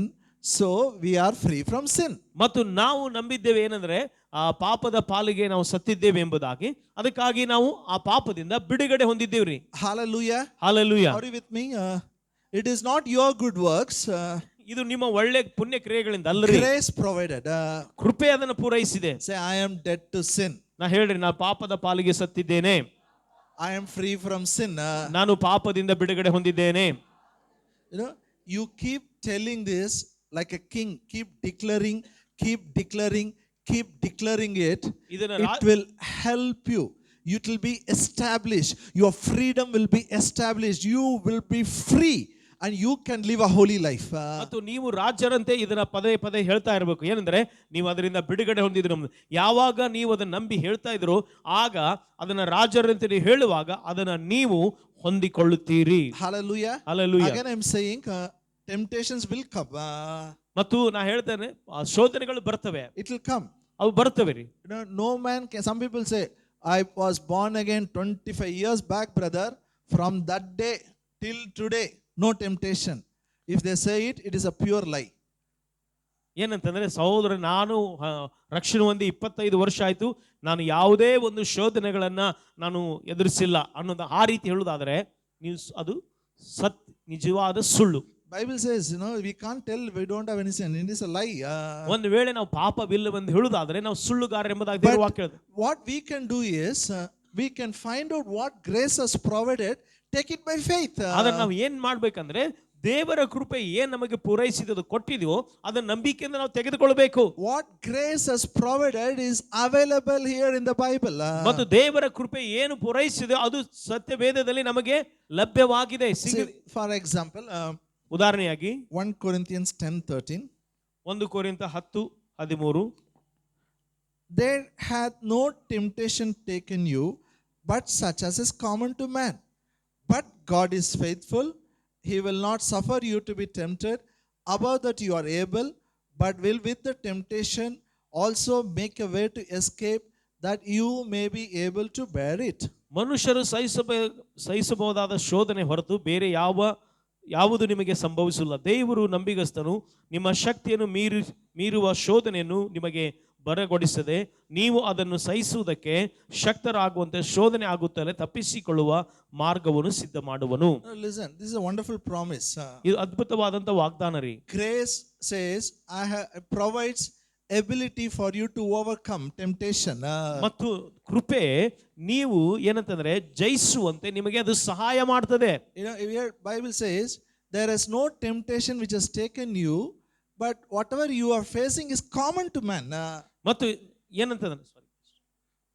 so we are free from sin. ಮತ್ತು ನಾವು ನಂಬಿದ್ದೇವೆ ಏನಂದ್ರೆ ಆ ಪಾಪದ ಪಾಲಿಗೆ ನಾವು ಸತ್ತಿದ್ದೇವೆ ಎಂಬುದಾಗಿ, ಅದಕ್ಕಾಗಿ ನಾವು ಆ ಪಾಪದಿಂದ ಬಿಡುಗಡೆ ಹೊಂದಿದ್ದೇವ್ರಿ. Hallelujah. Hallelujah. Are you with me? It is not your good works. ಇದು ನಿಮ್ಮ ಒಳ್ಳೆ ಪುಣ್ಯ ಕ್ರಿಯೆಗಳಿಂದ ಅಲ್ಲರಿ, grace provided. ಕೃಪೆ ಅದನ್ನು ಪೂರೈಸಿದೆ. Say, I am dead to sin. ನಾ ಹೇಳ್ರಿ, ನಾ ಪಾಪದ ಪಾಲಿಗೆ ಸತ್ತಿದ್ದೇನೆ, I am free from sin. ನಾನು ಪಾಪದಿಂದ ಬಿಡುಗಡೆ ಹೊಂದಿದ್ದೇನೆ. You know, you keep telling this like a king, keep declaring it. It will help you. It will be established. Your freedom will be established. You will be free and you can live a holy life. ಮತ್ತು ನೀವು ರಾಜರಂತೆ ಇದನ್ನ ಪದೇ ಪದೇ ಹೇಳ್ತಾ ಇರಬೇಕು. ಏನಂದ್ರೆ ನೀವು ಅದರಿಂದ ಬಿಡುಗಡೆ ಹೊಂದಿದ್ರು. ಯಾವಾಗ ನೀವು ಅದನ್ನ ನಂಬಿ ಹೇಳ್ತಾ ಇದ್ರು, ಆಗ ಅದನ್ನ ರಾಜರಂತೆ ನೀವು ಹೇಳುವಾಗ ಅದನ್ನ ನೀವು ಹೊಂದಿಕೊಳ್ಳುತ್ತೀರಿ. Hallelujah. Hallelujah. Again I am saying temptations will come. ಮತ್ತು ನಾ ಹೇಳ್ತೇನೆ, ಶೋಧನೆಗಳು ಬರ್ತವೆ. It will come. ಅವು ಬರ್ತವೆ ರೀ. No man can. Some people say, I was born again 25 years back, brother. From that day till today, no temptation. If they say it, it is a pure lie. ಏನಂತಂದ್ರೆ, ಸಹೋದರ, ನಾನು ರಕ್ಷಣೆ ಹೊಂದಿ 25 ವರ್ಷ ಆಯ್ತು, ನಾನು ಯಾವುದೇ ಒಂದು ಶೋಧನೆಗಳನ್ನ ನಾನು ಎದುರಿಸಿಲ್ಲ ಅನ್ನೋದು ಆ ರೀತಿ ಹೇಳುವುದಾದ್ರೆ ನೀವು ಅದು ನಿಜವಾದ ಸುಳ್ಳು. Bible says, we can't tell we don't have any sin. It is a lie. ಒಂದು ವೇಳೆ ನಾವು ಪಾಪವಿಲ್ಲವೆಂದು ಹೇಳುವುದಾದ್ರೆ ನಾವು ಸುಳ್ಳುಗಾರ ಎಂಬುದಾಗಿ ದೇವರ ವಾಕ್ಯ ಹೇಳುತ್ತೆ. What we can do is we can find out what grace has provided, take it by faith. ಅದನ್ನ ನಾವು ಏನ್ ಮಾಡ್ಬೇಕಂದ್ರೆ, ದೇವರ ಕೃಪೆ ಏನ್ ನಮಗೆ ಪೂರೈಸಿದ್ದು ಕೊಟ್ಟಿದೆಯೋ ಅದನ್ನ ನಂಬಿಕೆಯಿಂದ ನಾವು ತೆಗೆದುಕೊಳ್ಳಬೇಕು. What grace has provided is available here in the Bible. ಮತ್ತು ದೇವರ ಕೃಪೆ ಏನು ಪೂರೈಸಿದೆ ಅದು ಸತ್ಯವೇದದಲ್ಲಿ ನಮಗೆ ಲಭ್ಯವಾಗಿದೆ. For example, ಉದಾಹರಣೆಯಾಗಿ 1 Corinthians 10:13. 1 ಕೊರಿಂಥ 10:13. There hath no temptation taken you, but such as is common to man. But God is faithful. He will not suffer you to be tempted above that you are able, but will with the temptation also make a way to escape, that you may be able to bear it. ಮನುಷ್ಯರು ಸಹಿಸಬಹುದಾದ ಶೋಧನೆ ಹೊರತು ಬೇರೆ ಯಾವುದು ನಿಮಗೆ ಸಂಭವಿಸಿಲ್ಲ. ದೇವರು ನಂಬಿಗಸ್ತನು, ನಿಮ್ಮ ಶಕ್ತಿಯನ್ನು ಮೀರುವ ಶೋಧನೆಯನ್ನು ನಿಮಗೆ ಬರಗೊಡಿಸದೆ ನೀವು ಅದನ್ನು ಸಹಿಸುವುದಕ್ಕೆ ಶಕ್ತರಾಗುವಂತೆ ಶೋಧನೆ ಆಗುತ್ತಲೇ ತಪ್ಪಿಸಿಕೊಳ್ಳುವ ಮಾರ್ಗವನ್ನು ಸಿದ್ಧ ಮಾಡುವನು. Listen, this is a wonderful promise. ಇದು ಅದ್ಭುತವಾದಂತ ವಾಗ್ದಾನ ರೀ. Grace says provides ability for you to overcome temptation. ಮತ್ತು ಕೃಪೆ ನೀವು ಏನಂತಂದ್ರೆ ಜಯಿಸುವಂತೆ ನಿಮಗೆ ಅದು ಸಹಾಯ ಮಾಡ್ತದೆ. Here Bible says there is no temptation which has taken you, but whatever you are facing is common to man. ಮತ್ತು ಏನಂತಂದ್ರೆ,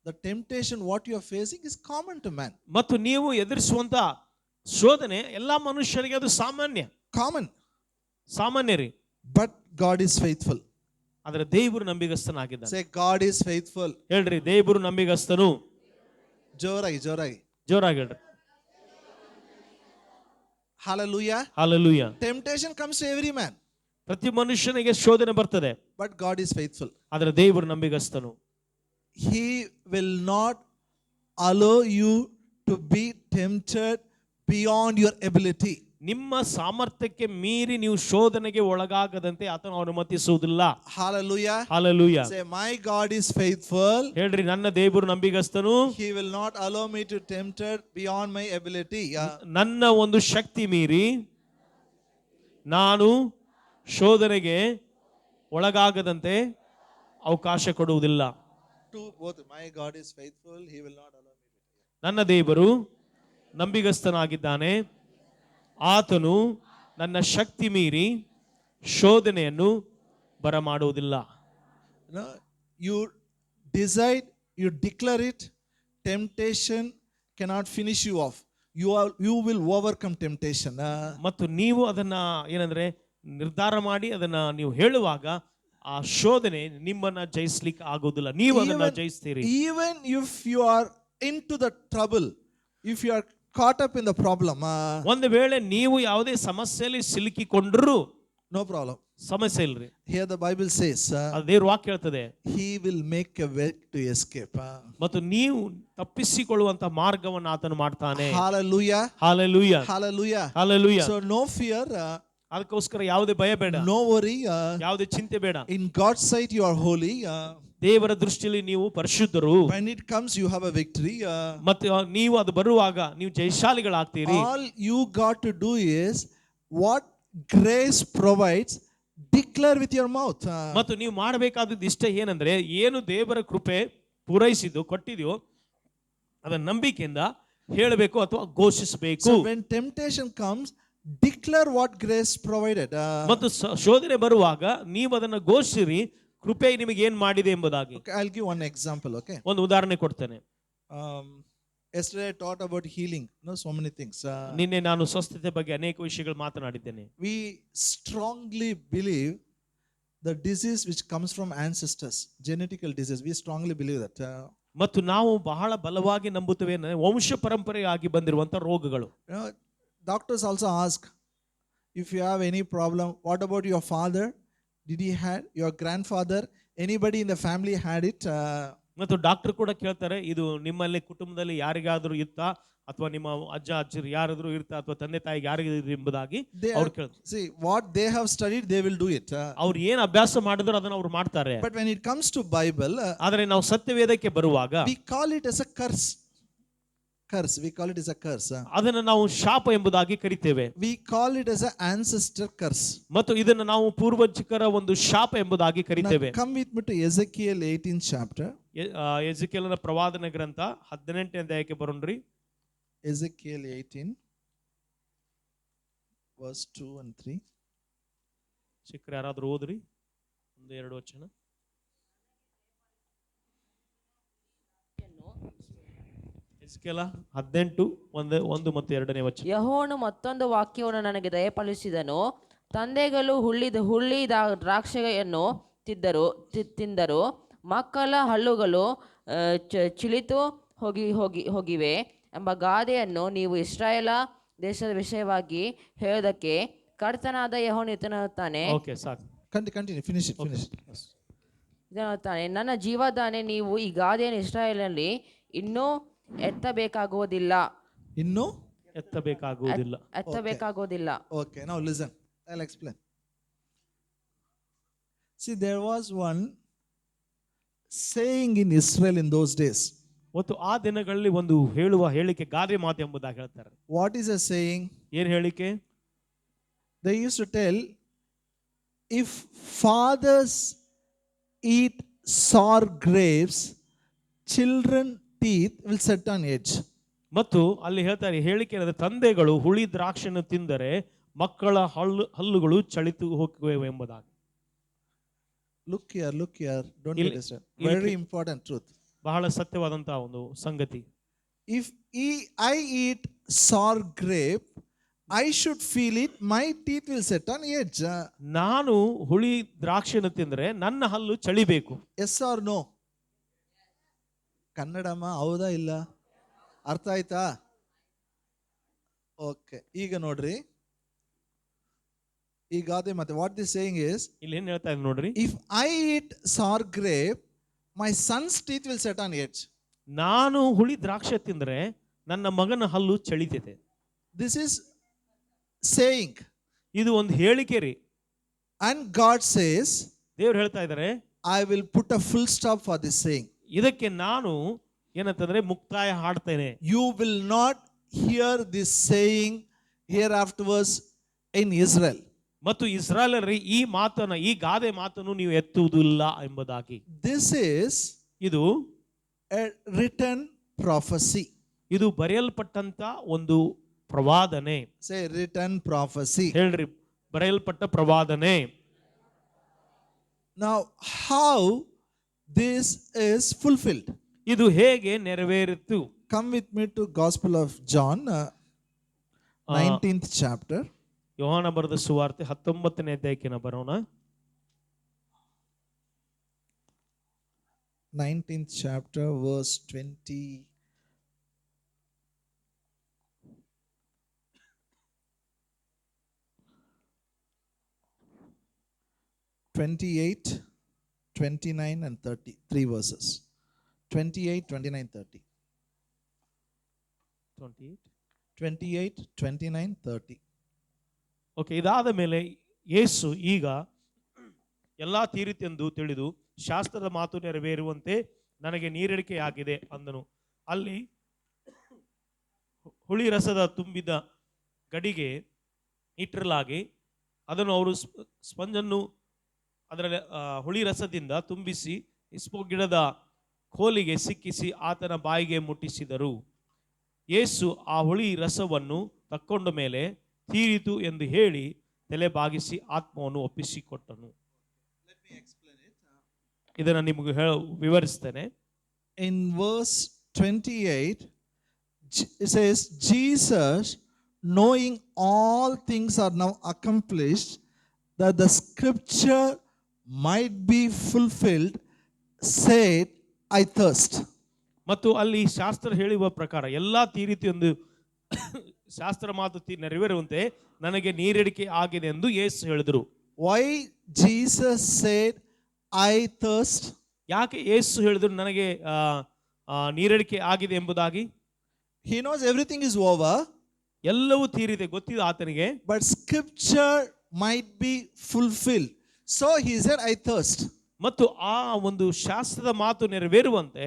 the temptation what you are facing is common to man. ಮತ್ತು ನೀವು ಎದುರಿಸುವಂತ ಶೋಧನೆ ಎಲ್ಲಾ ಮನುಷ್ಯರಿಗೆ ಅದು ಸಾಮಾನ್ಯ ರೀ. But God is faithful. ಆದರೆ ದೇವರು ನಂಬಿಗಸ್ತನಾಗಿದ್ದಾನೆ. Say, God is faithful. ಹೇಳ್ರಿ, ದೇವರು ನಂಬಿಗಸ್ತನು. ಜೋರಾಗಿ ಹೇಳ್ರಿ. Hallelujah. Hallelujah. Temptation comes to every man. ಪ್ರತಿ ಮನುಷ್ಯನಿಗೆ ಶೋಧನೆ ಬರ್ತದೆ. But God is faithful. ಆದರೆ ದೇವರು ನಂಬಿಗಸ್ತನು. He will not allow you to be tempted beyond your ability. ನಿಮ್ಮ ಸಾಮರ್ಥ್ಯಕ್ಕೆ ಮೀರಿ ನೀವು ಶೋಧನೆಗೆ ಒಳಗಾಗದಂತೆ ಆತನು ಅನುಮತಿಸುವುದಿಲ್ಲ. Hallelujah. Hallelujah. Say, my God is faithful. ಹೇಳ್ರಿ, ನನ್ನ ದೇವರು ನಂಬಿಗಸ್ತನು. He will not allow me to tempted beyond my ability. ನನ್ನ ಒಂದು ಶಕ್ತಿ ಮೀರಿ ನಾನು ಶೋಧನೆಗೆ ಒಳಗಾಗದಂತೆ ಅವಕಾಶ ಕೊಡುವುದಿಲ್ಲ. My God is faithful. He will not allow me. ನನ್ನ ದೇವರು ನಂಬಿಗಸ್ತನಾಗಿದ್ದಾನೆ, ಆತನು ನನ್ನ ಶಕ್ತಿ ಮೀರಿ ಶೋಧನೆಯನ್ನು ಬರಮಾಡುವುದಿಲ್ಲ. You decide, you declare it, temptation cannot finish you off. You will overcome temptation. ಮತ್ತು ನೀವು ಅದನ್ನ ಏನಂದ್ರೆ ನಿರ್ಧಾರ ಮಾಡಿ ಅದನ್ನ ನೀವು ಹೇಳುವಾಗ ಆ ಶೋಧನೆ ನಿಮ್ಮನ್ನ ಜಯಿಸ್ಲಿಕ್ಕೆ ಆಗೋದಿಲ್ಲ, ನೀವು ಅದನ್ನ ಜಯಿಸ್ತೀರಿ. Even if you are into the trouble, if you are caught up in the problem, ಒಂದು ವೇಳೆ ನೀವು ಯಾವುದೇ ಸಮಸ್ಯೆಯಲ್ಲಿ ಸಿಲುಕಿಕೊಂಡ್ರು no problem, ಸಮಸ್ಯೆ ಇಲ್ರಿ. Here the Bible says ದೇವರ ವಾಕ್ಯ ಹೇಳ್ತದೆ, He will make a way to escape. ಮತ್ತು ನೀವು ತಪ್ಪಿಸಿಕೊಳ್ಳುವಂತ ಮಾರ್ಗವನ್ನು ಆತನು ಮಾಡ್ತಾನೆ. Hallelujah. Hallelujah. Hallelujah. Hallelujah. So no fear. ಅದಕ್ಕೋಸ್ಕರ ಯಾವುದೇ ಭಯ ಬೇಡ, no worry, ಯಾವುದೇ ಚಿಂತೆ ಬೇಡ. In God's sight you are holy. ದೇವರ ದೃಷ್ಟಿಯಲ್ಲಿ ನೀವು ಪರಿಶುದ್ಧರು. When it comes you have a victory. ಮತ್ತೆ ನೀವು ಅದು ಬರುವಾಗ ನೀವು ಜಯಶಾಲಿಗಳಾಗ್ತೀರಿ. All you got to do is what grace provides, declare with your mouth. ಮತ್ತು ನೀವು ಮಾಡಬೇಕಾದದ್ದು ಇಷ್ಟ ಏನಂದ್ರೆ, ಏನು ದೇವರ ಕೃಪೆ ಪೂರೈಸಿದ್ದು ಕೊಟ್ಟಿದೆಯೋ ಅದನ್ನ ನಂಬಿಕೆಯಿಂದ ಹೇಳಬೇಕು ಅಥವಾ ಘೋಷಿಸಬೇಕು. So when temptation comes, declare what grace provided. ಮತ್ತು ಶೋಧನೆ ಬರುವಾಗ ನೀವು ಅದನ್ನ ಘೋಷಿಸಿರಿ, ಕೃಪೆ ನಿಮಗೆ ಏನ್ ಮಾಡಿದೆ ಎಂಬುದಾಗಿ. Okay, I'll give one example. Okay, ಒಂದು ಉದಾಹರಣೆ ಕೊಡ್ತೇನೆ. Yesterday I taught about healing. So many things. ನಿನ್ನೆ ನಾನು ಸ್ವಸ್ಥತೆ ಬಗ್ಗೆ ಅನೇಕ ವಿಷಯಗಳು ಮಾತನಾಡಿದ್ದೇನೆ. We strongly believe the disease which comes from ancestors, genetical disease, we strongly believe that. ಮತ್ತು ನಾವು ಬಹಳ ಬಲವಾಗಿ ನಂಬುತ್ತೇವೆ ವಂಶ ಪರಂಪರೆಯಾಗಿ ಬಂದಿರುವಂತ ರೋಗಗಳು. Doctors also ask, if you have any problem, what about your father? Did he had your grandfather? Anybody in the family had it? ಮತ್ತು doctor ಕೂಡ ಕೇಳ್ತಾರೆ, ಇದು ನಿಮ್ಮಲ್ಲಿ ಕುಟುಂಬದಲ್ಲಿ ಯಾರಿಗಾದ್ರೂ ಇತ್ತಾ ಅಥವಾ ನಿಮ್ಮ ಅಜ್ಜ ಅಜ್ಜರು ಯಾರಾದ್ರೂ ಇರ್ತಾ ಅಥವಾ ತಂದೆ ತಾಯಿಗೆ ಯಾರಿಗಾದ್ರೂ ಎಂಬುದಾಗಿ ಅವ್ರು ಕೇಳ್ತಾರೆ. See, what they have studied, they will do it. ಅವ್ರು ಏನ್ ಅಭ್ಯಾಸ ಮಾಡಿದ್ರು ಅದನ್ನ ಅವ್ರು ಮಾಡ್ತಾರೆ. But when it comes to Bible, ಆದ್ರೆ ನಾವು ಸತ್ಯವೇದಕ್ಕೆ ಬರುವಾಗ we call it as a curse. We call it as a curse. ಅದನ್ನ ನಾವು ಶಾಪ ಎಂಬುದಾಗಿ ಕರಿತೇವೆ. We call it as an ancestor curse. ಮತ್ತು ಇದನ್ನ ನಾವು ಪೂರ್ವಜಕರ ಒಂದು ಶಾಪ ಎಂಬುದಾಗಿ ಕರಿತೇವೆ. Come with me to Ezekiel 18th chapter. ಎಜೆಕಿಯೇಲನ ಪ್ರವಾದನೆ ಗ್ರಂಥ 18ನೇ ಅಧ್ಯಾಯಕ್ಕೆ ಬರೋಣ್ರಿ. Ezekiel 18 verse 2 and 3. ಸಿಕ್ಕರೆ ಯಾರಾದ್ರೂ ಓದ್ರಿ, ಒಂದು ಎರಡು ವಚನ. ಎಜೆಕಿಯೇಲ 18:1 ಮತ್ತು 2ನೇ ವಚನ. ಯೆಹೋವನು ಮತ್ತೊಂದು ವಾಕ್ಯವನ್ನು ನನಗೆ ದಯಪಾಲಿಸಿದನು. ತಂದೆಗಳು ಹುಳಿ ದ್ರಾಕ್ಷಿಯನ್ನು ತಿಂದರು, ಮಕ್ಕಳ ಹಲ್ಲುಗಳು ಚಿಳಿತು ಹೋಗಿವೆ ಎಂಬ ಗಾದೆಯನ್ನು ನೀವು ಇಸ್ರಾಯೇಲ ದೇಶದ ವಿಷಯವಾಗಿ ಹೇಳೋದಕ್ಕೆ ಕರ್ತನಾದ ಯೆಹೋವನು ಇದನ್ನುತ್ತಾನೆ. ಓಕೆ, ಸಾಕು. Continue, finish it. ಇದನ್ನುತ್ತಾನೆ, ನನ್ನ ಜೀವದಾನೆ, ನೀವು ಈ ಗಾದೆಯನ್ನು ಇಸ್ರಾಯೇಲಲ್ಲಿ ಇನ್ನೂ ಎತ್ತಬೇಕಾಗುವುದಿಲ್ಲ. Okay, now listen. I'll explain. See, there was one saying in Israel in those days. ಮತ್ತು ಆ ದಿನಗಳಲ್ಲಿ ಒಂದು ಹೇಳುವ ಹೇಳಿಕೆ ಗಾದೆ ಮಾತು ಎಂಬುದಾಗಿ ಹೇಳ್ತಾರೆ. What is a saying? ಏನು ಹೇಳಿಕೆ? They used to tell, if fathers eat sour grapes, children teeth will set on edge. ಮತ್ತು ಅಲ್ಲಿ ಹೇಳ್ತಾರೆ, ಹೇಳಿಕೆ ಏನಂದ್ರೆ, ತಂದೆಗಳು ಹುಳಿ ದ್ರಾಕ್ಷಿಯನ್ನು ತಿಂದರೆ ಮಕ್ಕಳ ಹಲ್ಲುಗಳು ಚಳಿತು ಹೋಗುವೆ ಎಂಬುದಾಗಿ. Look here, don't get distracted. Very important truth. ಬಹಳ ಸತ್ಯವಾದಂತಹ ಒಂದು ಸಂಗತಿ. If I eat sour grape, I should feel it, my teeth will set on edge. ನಾನು ಹುಳಿ ದ್ರಾಕ್ಷಿಯನ್ನು ತಿಂದರೆ ನನ್ನ ಹಲ್ಲು ಚಳಿಬೇಕು. Yes or no? ಕನ್ನಡಮ್ಮ, ಹೌದಾ ಇಲ್ಲ? ಅರ್ಥ ಆಯ್ತಾ? ಓಕೆ, ಈಗ ನೋಡ್ರಿ, ಈ ಗಾದೆ ಮತ್ತೆ ವಾಟ್ ದಿಸ್ ಸೇಯಿಂಗ್ ಇಸ್, ಇಲ್ಲಿ ಏನ್ ಹೇಳ್ತಾ ಇದೆ ನೋಡ್ರಿ, if I eat sir grape, my sons teeth will set on edge. ನಾನು ಹುಳಿ ದ್ರಾಕ್ಷಿ ತಿಂದ್ರೆ ನನ್ನ ಮಗನ ಹಲ್ಲು ಚಳಿತೈತೆ. ದಿಸ್ ಇಸ್ ಸೇಯಿಂಗ್, ಇದು ಒಂದು ಹೇಳಿಕೆ ರೀ. ಅಂಡ್ ಗಾಡ್ ಸೇಸ್, ದೇವ್ರು ಹೇಳ್ತಾ ಇದ್ದಾರೆ, I will put a full stop for this saying. ಇದಕ್ಕೆ ನಾನು ಏನಂತಂದ್ರೆ ಮುಕ್ತಾಯ ಹಾಡ್ತೇನೆ. You will not hear this saying here afterwards in Israel. ಮತ್ತು ಇಸ್ರಾಯೇಲರಲ್ಲಿ ಈ ಮಾತನ್ನ, ಈ ಗಾದೆ ಮಾತನ್ನು ನೀವು ಎತ್ತುವುದಿಲ್ಲ ಎಂಬುದಾಗಿ. ದಿಸ್ ಇಸ್, ಇದು ಎ ರಿಟನ್ ಪ್ರಾಫೆಸಿ. ಇದು ಬರೆಯಲ್ಪಟ್ಟಂತ ಒಂದು ಪ್ರವಾದನೆ. ಸೇ ರಿಟನ್ ಪ್ರಾಫೆಸಿ. ಹೇಳ್ರಿ, ಬರೆಯಲ್ಪಟ್ಟ ಪ್ರವಾದನೆ. Now how this is fulfilled? ಇದು ಹೇಗೆ ನೆರವೇರಿತು? Come with me to Gospel of John, 19th chapter. ಯೋಹಾನ ಬರೆದ ಸುವಾರ್ತೆ 19ನೇ ಅಧ್ಯಾಯಕ್ಕೆ ಬರೋಣ. 19th chapter verse 20. 28, 29 and 30. 3 verses. 28, 29, 30. 28, 29, 30. Okay, ಇದಾದ ಮೇಲೆ ಯೇಸು ಈಗ ಎಲ್ಲಾ ತೀರಿತೆಂದು ತಿಳಿದು ಶಾಸ್ತ್ರದ ಮಾತು ನೆರವೇರುವಂತೆ ನನಗೆ ನೀರಿಡಿಕೆಯಾಗಿದೆ ಅಂದನು. ಅಲ್ಲಿ ಹುಳಿ ರಸದ ತುಂಬಿದ ಗಡಿಗೆ ಇಟ್ಟಿರಲಾಗಿ ಅದನ್ನು ಅವರು ಸ್ಪಂಜನ್ನು ಅದರ ಹುಳಿ ರಸದಿಂದ ತುಂಬಿಸಿ ಇಸ್ಪೋ ಗಿಡದ ಕೋಲಿಗೆ ಸಿಕ್ಕಿಸಿ ಆತನ ಬಾಯಿಗೆ ಮುಟ್ಟಿಸಿದರು. ಯೇಸು ಆ ಹುಳಿ ರಸವನ್ನು ತಕ್ಕೊಂಡ ಮೇಲೆ ತೀರಿತು ಎಂದು ಹೇಳಿ ತಲೆ ಬಾಗಿಸಿ ಆತ್ಮವನ್ನು ಒಪ್ಪಿಸಿಕೊಟ್ಟನು. ಇದನ್ನು ನಿಮಗೆ ವಿವರಿಸ್ತೇನೆ. In verse 28 it says, Jesus, knowing all things are now accomplished, that the scripture might be fulfilled, said, I thirst. ಮತ್ತು ಅಲ್ಲಿ ಶಾಸ್ತ್ರ ಹೇಳುವ ಪ್ರಕಾರ ಎಲ್ಲಾ ತೀರಿತು ಎಂದು ಶಾಸ್ತ್ರ ಮಾತು ನೆರವೇರುವಂತೆ ನನಗೆ ನೀರಡಿಕೆ ಆಗಿದೆ ಎಂದು ಯೇಸು ಹೇಳಿದರು. Why Jesus said, I thirst? ಯಾಕೆ ಯೇಸು ಹೇಳಿದ್ರು ನನಗೆ ನೀರಡಿಕೆ ಆಗಿದೆ ಎಂಬುದಾಗಿ? He knows everything is over, ಎಲ್ಲವೂ ತೀರಿದೆ ಗೊತ್ತಿದೆ ಆತನಿಗೆ. but scripture might be fulfilled, so he said, I thirst. ಮತ್ತು ಆ ಒಂದು ಶಾಸ್ತ್ರದ ಮಾತು ನೆರವೇರುವಂತೆ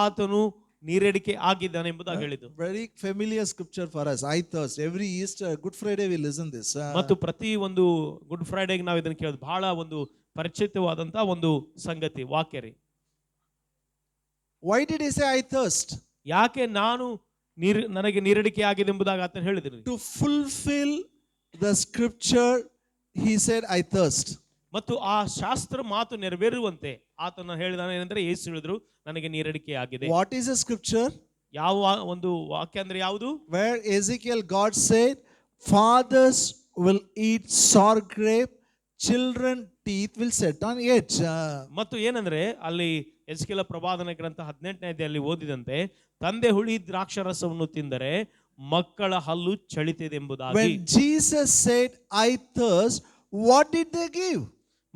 ಆತನು ನೀರಡಿಕೆ ಆಗಿದ್ದಾನೆ ಎಂಬುದಾಗಿ ಹೇಳಿದ್ದು. Very familiar scripture for us. I thirst. Every Easter, Good Friday, we listen this. ಮತ್ತು ಪ್ರತಿ ಒಂದು ಗುಡ್ ಫ್ರೈಡೆಗೆ ನಾವು ಇದನ್ನು ಕೇಳೋದು ಬಹಳ ಒಂದು ಪರಿಚಿತವಾದಂತಹ ಒಂದು ಸಂಗತಿ ವಾಕ್ಯ ರೀ. Why did he say I thirst? ಯಾಕೆ ನನಗೆ ನೀರಡಿಕೆ ಆಗಿದೆ ಎಂಬುದಾಗಿ ಆತನು ಹೇಳಿದ್ರು. To fulfill the scripture, he said I thirst. ಮತ್ತು ಆ ಶಾಸ್ತ್ರ ಮಾತು ನೆರವೇರುವಂತೆ ಆತನು ಹೇಳಿದಾನೆ ಏನಂದ್ರೆ ಯೇಸು ಹೇಳಿದ್ರು ನನಗೆ ನೀರಡಿಕೆ ಆಗಿದೆ. What is the scripture? ಯಾವ ಒಂದು ವಾಕ್ಯ ಅಂದ್ರೆ ಯಾವುದು? Where Ezekiel God said, fathers will eat sour grape, children teeth will set on edge. ಮತ್ತು ಏನಂದ್ರೆ ಅಲ್ಲಿ ಎಜ್ಕೇಲ ಪ್ರವಾದನ ಗ್ರಂಥ 18ನೇ ಅಧ್ಯಾಯದಲ್ಲಿ ಓದಿದಂತೆ ತಂದೆ ಹುಳಿ ದ್ರಾಕ್ಷಾರಸವನ್ನು ತಿಂದರೆ ಮಕ್ಕಳ ಹಲ್ಲು ಚಳಿತಿದೆ ಎಂಬುದಾಗಿ. When Jesus said I thirst, what did they give?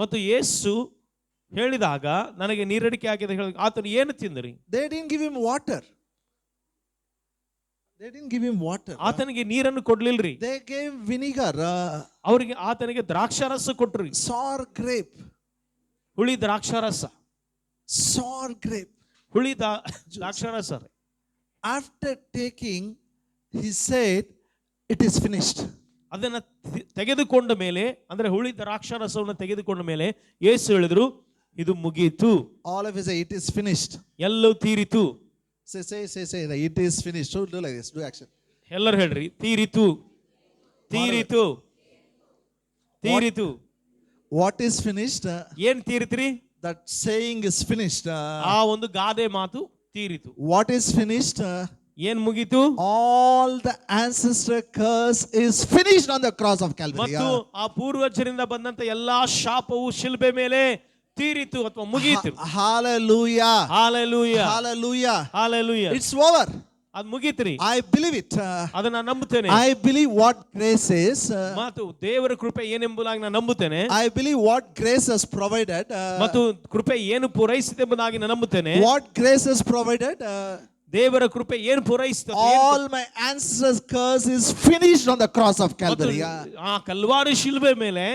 ಮತ್ತು ಯೇಸು ಹೇಳಿದಾಗ ನನಗೆ ನೀರಡಿಕೆ ಆಗಿದೆ ಹೇಳಿ ಆತನು ಏನು ತಿಂದ್ರಿ? They didn't give him water. They didn't give him water. ಆತನಿಗೆ ನೀರನ್ನು ಕೊಡ್ಲಿಲ್ರಿ. They gave vinegar. ಅವರಿಗೆ ಆತನಿಗೆ ದ್ರಾಕ್ಷಾರಸ ಕೊಟ್ರಿ. Sour grape. ಹುಳಿ ದ್ರಾಕ್ಷಾರಸ. Sour grape. ಹುಳಿ ದ್ರಾಕ್ಷಾರಸ. After taking, he said, it is finished. ಅದನ್ನ ತೆಗೆದುಕೊಂಡ ಮೇಲೆ ಅಂದ್ರೆ ಹುಳಿ ದ್ರಾಕ್ಷಾರಸವನ್ನು ತೆಗೆದುಕೊಂಡ ಮೇಲೆ ಯೇಸು ಹೇಳಿದ್ರು ಇದು ಮುಗೀತು. All of us say it is finished. ಎಲ್ಲವೂ ತೀರಿತು. Say it is finished. So do like this, do action. ಎಲ್ಲರೂ ಹೇಳ್ರಿ ತೀರಿತು ತೀರಿತು ತೀರಿತು. What is finished? ಏನ್ ತೀರಿತ್ರಿ? That saying is finished. ಆ ಒಂದು ಗಾದೆ ಮಾತು ತೀರಿತು. What is finished? ಏನ್ ಮುಗೀತು? All the ancestor curse is finished on the cross of Calvary. ಮತ್ತು ಆ ಪೂರ್ವಜರಿಂದ ಬಂದಂತ ಎಲ್ಲಾ ಶಾಪವು ಶಿಲ್ಬೆ ಮೇಲೆ ತೀರಿತು ಅಥವಾ ಮುಗೀತು. Hallelujah. Hallelujah. Hallelujah. Hallelujah. It's over. ಅದು ಮುಗೀತ್ರಿ. I believe it. ಅದನ್ನ ನಂಬುತ್ತೇನೆ. I believe what grace is. ಮತ್ತು ದೇವರ ಕೃಪೆ ಏನೆಂಬುದಾಗಿ ನಾನು ನಂಬುತ್ತೇನೆ. I believe what grace has provided. ಮತ್ತು ಕೃಪೆ ಏನು ಪೂರೈಸಿದೆ ಎಂಬುದಾಗಿ ನಾನು ನಂಬುತ್ತೇನೆ. What grace has provided. ದೇವರ ಕೃಪೆ ಏನು ಪೂರೈಸಿದೆ? All my ancestors' curse is finished on the cross of Calvary. ಆ ಕಲ್ವಾರಿ ಶಿಲುಬೆ ಮೇಲೆ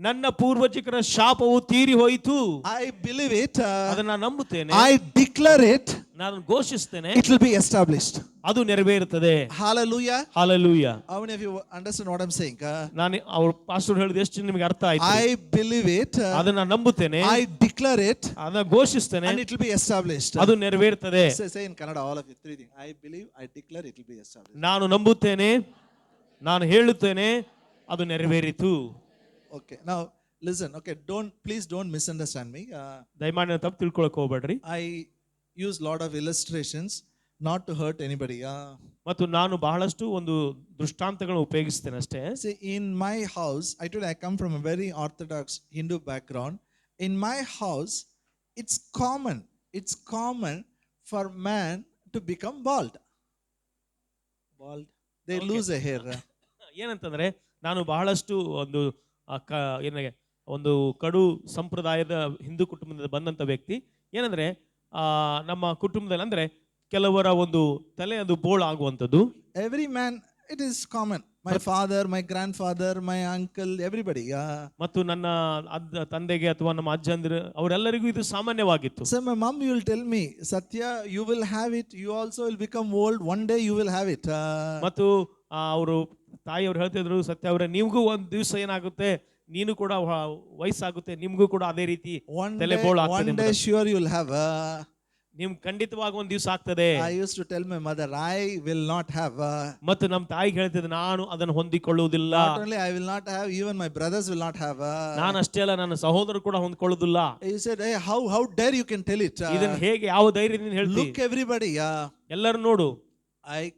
ನನ್ನ ಪೂರ್ವಜರ ಶಾಪವು ತೀರಿ ಹೋಯಿತು. I believe it. ಅದನ್ನ ನಂಬುತ್ತೇನೆ. I declare it. ನಾನು ಘೋಷಿಸ್ತೇನೆ. It will be established. ಅದು ನೆರವೇರುತ್ತದೆ. Hallelujah. Hallelujah. How many of you understand what I'm saying? ನಾನು ಅವ್ರ ಪಾಸ್ಟರ್ ಹೇಳಿದ ಎಷ್ಟು ನಿಮಗೆ ಅರ್ಥ ಆಯ್ತು? I believe it. ಅದನ್ನ ನಂಬುತ್ತೇನೆ. I declare it. ಅದನ್ನ ಘೋಷಿಸ್ತೇನೆ. And it will be established. ಅದು ನೆರವೇರುತ್ತದೆ. Say in Kannada all of you three things. I believe, I declare, it will be established. ನಾನು ನಂಬುತ್ತೇನೆ, ನಾನು ಹೇಳುತ್ತೇನೆ, ಅದು ನೆರವೇರಿತು. Okay. Now listen. Okay. Please don't misunderstand me. ದಯಮಾಡಿ ತಪ್ಪು ತಿಳ್ಕೊಳ್ಳೋಕೆ ಹೋಗಬೇಡ್ರಿ. I use lot of illustrations not to hurt anybody. ಮತ್ತು ನಾನು ಬಹಳಷ್ಟು ಒಂದು ದೃಷ್ಟಾಂತಗಳನ್ನು ಉಪಯೋಗಿಸ್ತೇನೆ ಅಷ್ಟೇ. See, in my house, I come from a very orthodox Hindu background. In my house, it's common for man to become bald. They lose a hair. ಏನಂತಂದ್ರೆ ನಾನು ಬಹಳಷ್ಟು ಒಂದು ಕಡು ಸಂಪ್ರದಾಯದ ಹಿಂದೂ ಕುಟುಂಬದಿಂದ ಬಂದಂತ ವ್ಯಕ್ತಿ. ಏನಂದ್ರೆ ನಮ್ಮ ಕುಟುಂಬದಲ್ಲಿ ಅಂದ್ರೆ ಕೆಲವರ ಒಂದು ತಲೆ ಅದು ಬೋಳ್ ಆಗುವಂಥದ್ದು. Every man, it is common. My father, my grandfather, my uncle, everybody. ಮತ್ತು ನನ್ನ ತಂದೆಗೆ ಅಥವಾ ನಮ್ಮ ಅಜ್ಜಂದಿರು ಅವರೆಲ್ಲರಿಗೂ ಇದು ಸಾಮಾನ್ಯವಾಗಿತ್ತು. So my mom will tell me, Satya, you will have it. You also will become old. One day you will have it. ಮತ್ತು ಅವರು ತಾಯಿಯವರು ಹೇಳ್ತಿದ್ರು, ಸತ್ಯ ಅವರೇ ನಿಮಗೂ ಒಂದು ದಿವಸ ಏನಾಗುತ್ತೆ ನೀನು ಕೂಡ ವಯಸ್ಸಾಗುತ್ತೆ, ನಿಮ್ಗೂ ಕೂಡ ಅದೇ ರೀತಿ ತಲೆಬೋಳು one ಆಗ್ತದೆ day sure you'll have ನಿಮ್ ಖಂಡಿತವಾಗಿ ಒಂದ್ ದಿವಸ ಆಗ್ತದೆ. I used to tell my mother, I will not have ಮತ್ತು ನಮ್ಮ ತಾಯಿಗೆ ಹೇಳ್ತಿದ್ದೆ, ನಾನು ಅದನ್ನು ಹೊಂದಿಕೊಳ್ಳುವುದಿಲ್ಲ. not only I will not have, even my brothers will not have ನಾನು ಅಷ್ಟೇ ಅಲ್ಲ, ನನ್ನ ಸಹೋದರರು ಕೂಡ ಹೊಂದಿಕೊಳ್ಳುವುದಿಲ್ಲ. he said, hey, how dare you can tell it ಇದನ್ನ ಹೇಗೆ, ಯಾವ ಧೈರ್ಯದಿಂದ ಹೇಳ್ತಿ? look everybody ಎಲ್ಲರೂ ನೋಡು.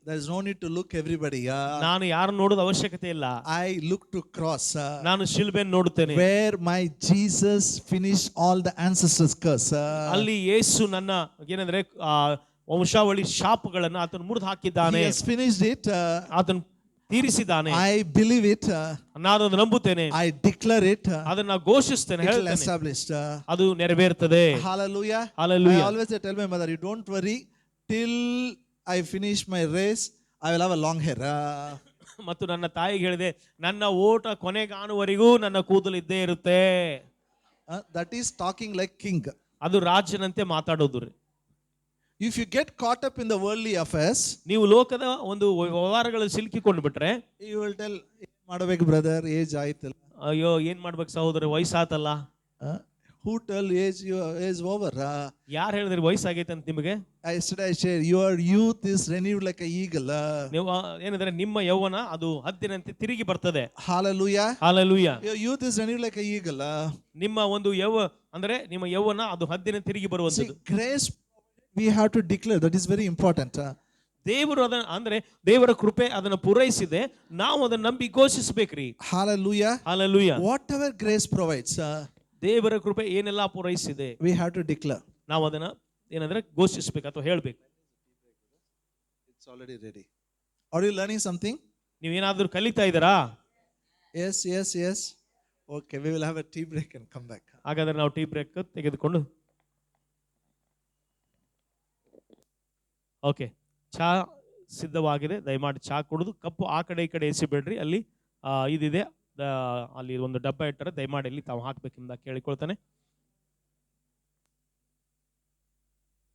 there's no need to look everybody ನಾನು ಯಾರನ್ನು ನೋಡೋದು ಅವಶ್ಯಕತೆ ಇಲ್ಲ. I look to cross ನಾನು ಶಿಲುಬೆಯನ್ನು ನೋಡುತ್ತೇನೆ, where my Jesus finished all the ancestors curse ಅಲ್ಲಿ ಯೇಸು ನನ್ನ ಏನಂದ್ರೆ ವಂಶಾವಳಿ ಶಾಪಗಳನ್ನು ಆತನು ಮುರಿದು ಹಾಕಿದ್ದಾನೆ. he has finished it ಆತನು ತೀರಿಸಿದ್ದಾನೆ. I believe it ನಾನು ಅದನ್ನು ನಂಬುತ್ತೇನೆ, I declare it ಅದನ್ನ ಘೋಷಿಸ್ತೇನೆ, it will ಹೇಳ್ತೇನೆ, established ಅದು ನೆರವೇರ್ತದೆ. hallelujah Hallelujah. I always tell my mother, you don't worry till I finish my race, I will have a long hair ಮತ್ತು ನನ್ನ ತಾಯಿಗೆ ಹೇಳಿದೆ, ನನ್ನ ಓಟ ಕೊನೆಗಾಣುವರೆಗೂ ನನ್ನ ಕೂದಲು ಇದ್ದೇ ಇರುತ್ತೆ. that is talking like king. ಅದು ರಾಜನಂತೆ ಮಾತಾಡೋದು ರೀ. If you get caught up in the worldly affairs, ನೀವು ಲೋಕದ ಒಂದು ವ್ಯವಹಾರಗಳಲ್ಲಿ ಸಿಲುಕಿಕೊಂಡು ಬಿಟ್ರೆ, you will tell, ಮಾಡಬೇಕು ಬ್ರದರ್, ಏಜ್ ಆಯ್ತಲ್ಲ. ಅಯ್ಯೋ ಏನ್ ಮಾಡ್ಬೇಕು ಸಹೋದರ, ವಯಸ್ಸಾತಲ್ಲ. who tell age over ಯಾರು ಹೇಳಿದ್ರಿ ವಯಸ್ಸಾಗೈತೆ ಅಂತ ನಿಮಗೆ? yesterday I shared, your youth is renewed like a eagle ನೀವು ಏನಂದ್ರೆ ನಿಮ್ಮ ಯೌವನ ಅದು ಹದ್ದಿನಂತೆ ತಿರುಗಿ ಬರ್ತದೆ. hallelujah Hallelujah. your youth is renewed like a eagle ನಿಮ್ಮ ಒಂದು ಅಂದ್ರೆ ನಿಮ್ಮ ಯೌವನ ಅದು ಹದ್ದಿನ ತಿರುಗಿ ಬರುವಂತದ್ದು. grace we have to declare, that is very important ದೇವರು ಅದನ್ನ ಅಂದ್ರೆ ದೇವರ ಕೃಪೆ ಅದನ್ನ ಪೂರೈಸಿದೆ, ನಾವು ಅದನ್ನ ನಂಬಿ ಘೋಷಿಸಬೇಕ್ರಿ. hallelujah Hallelujah. whatever grace provides ದೇವರ ಕೃಪೆ ಏನೆಲ್ಲ ಪೂರೈಸಿದೆ, we have to declare. ನಾವು ಅದನ್ನ ಏನಂದ್ರೆ ಘೋಷಿಸಬೇಕು ಅಥವಾ ಹೇಳ್ಬೇಕು. It's already ready. Are you learning something? ನೀವೇನಾದ್ರೂ ಕಲಿತಾ ಇದ್ದೀರಾ? yes okay, we will have a tea break and come back. ಹಾಗಾದ್ರೆ ನಾವು ಟೀ ಬ್ರೇಕ್ ತೆಗೆದುಕೊಂಡು ಓಕೆ, ಚಾ ಸಿದ್ಧವಾಗಿದೆ. ದಯಮಾಡಿ ಚಾ ಕುಡಿದು ಕಪ್ಪು ಆ ಕಡೆ ಈ ಕಡೆ ಎಸಿಬೇಡ್ರಿ. ಅಲ್ಲಿ ಇದಿದೆ, ಅಲ್ಲಿ ಒಂದು ಡಬ್ಬ ಇಟ್ಟರೆ ದಯಮಾಡಿ ಅಲ್ಲಿ ತಾವು ಹಾಕ್ಬೇಕೆಂಬ ಕೇಳಿಕೊಳ್ತಾನೆ.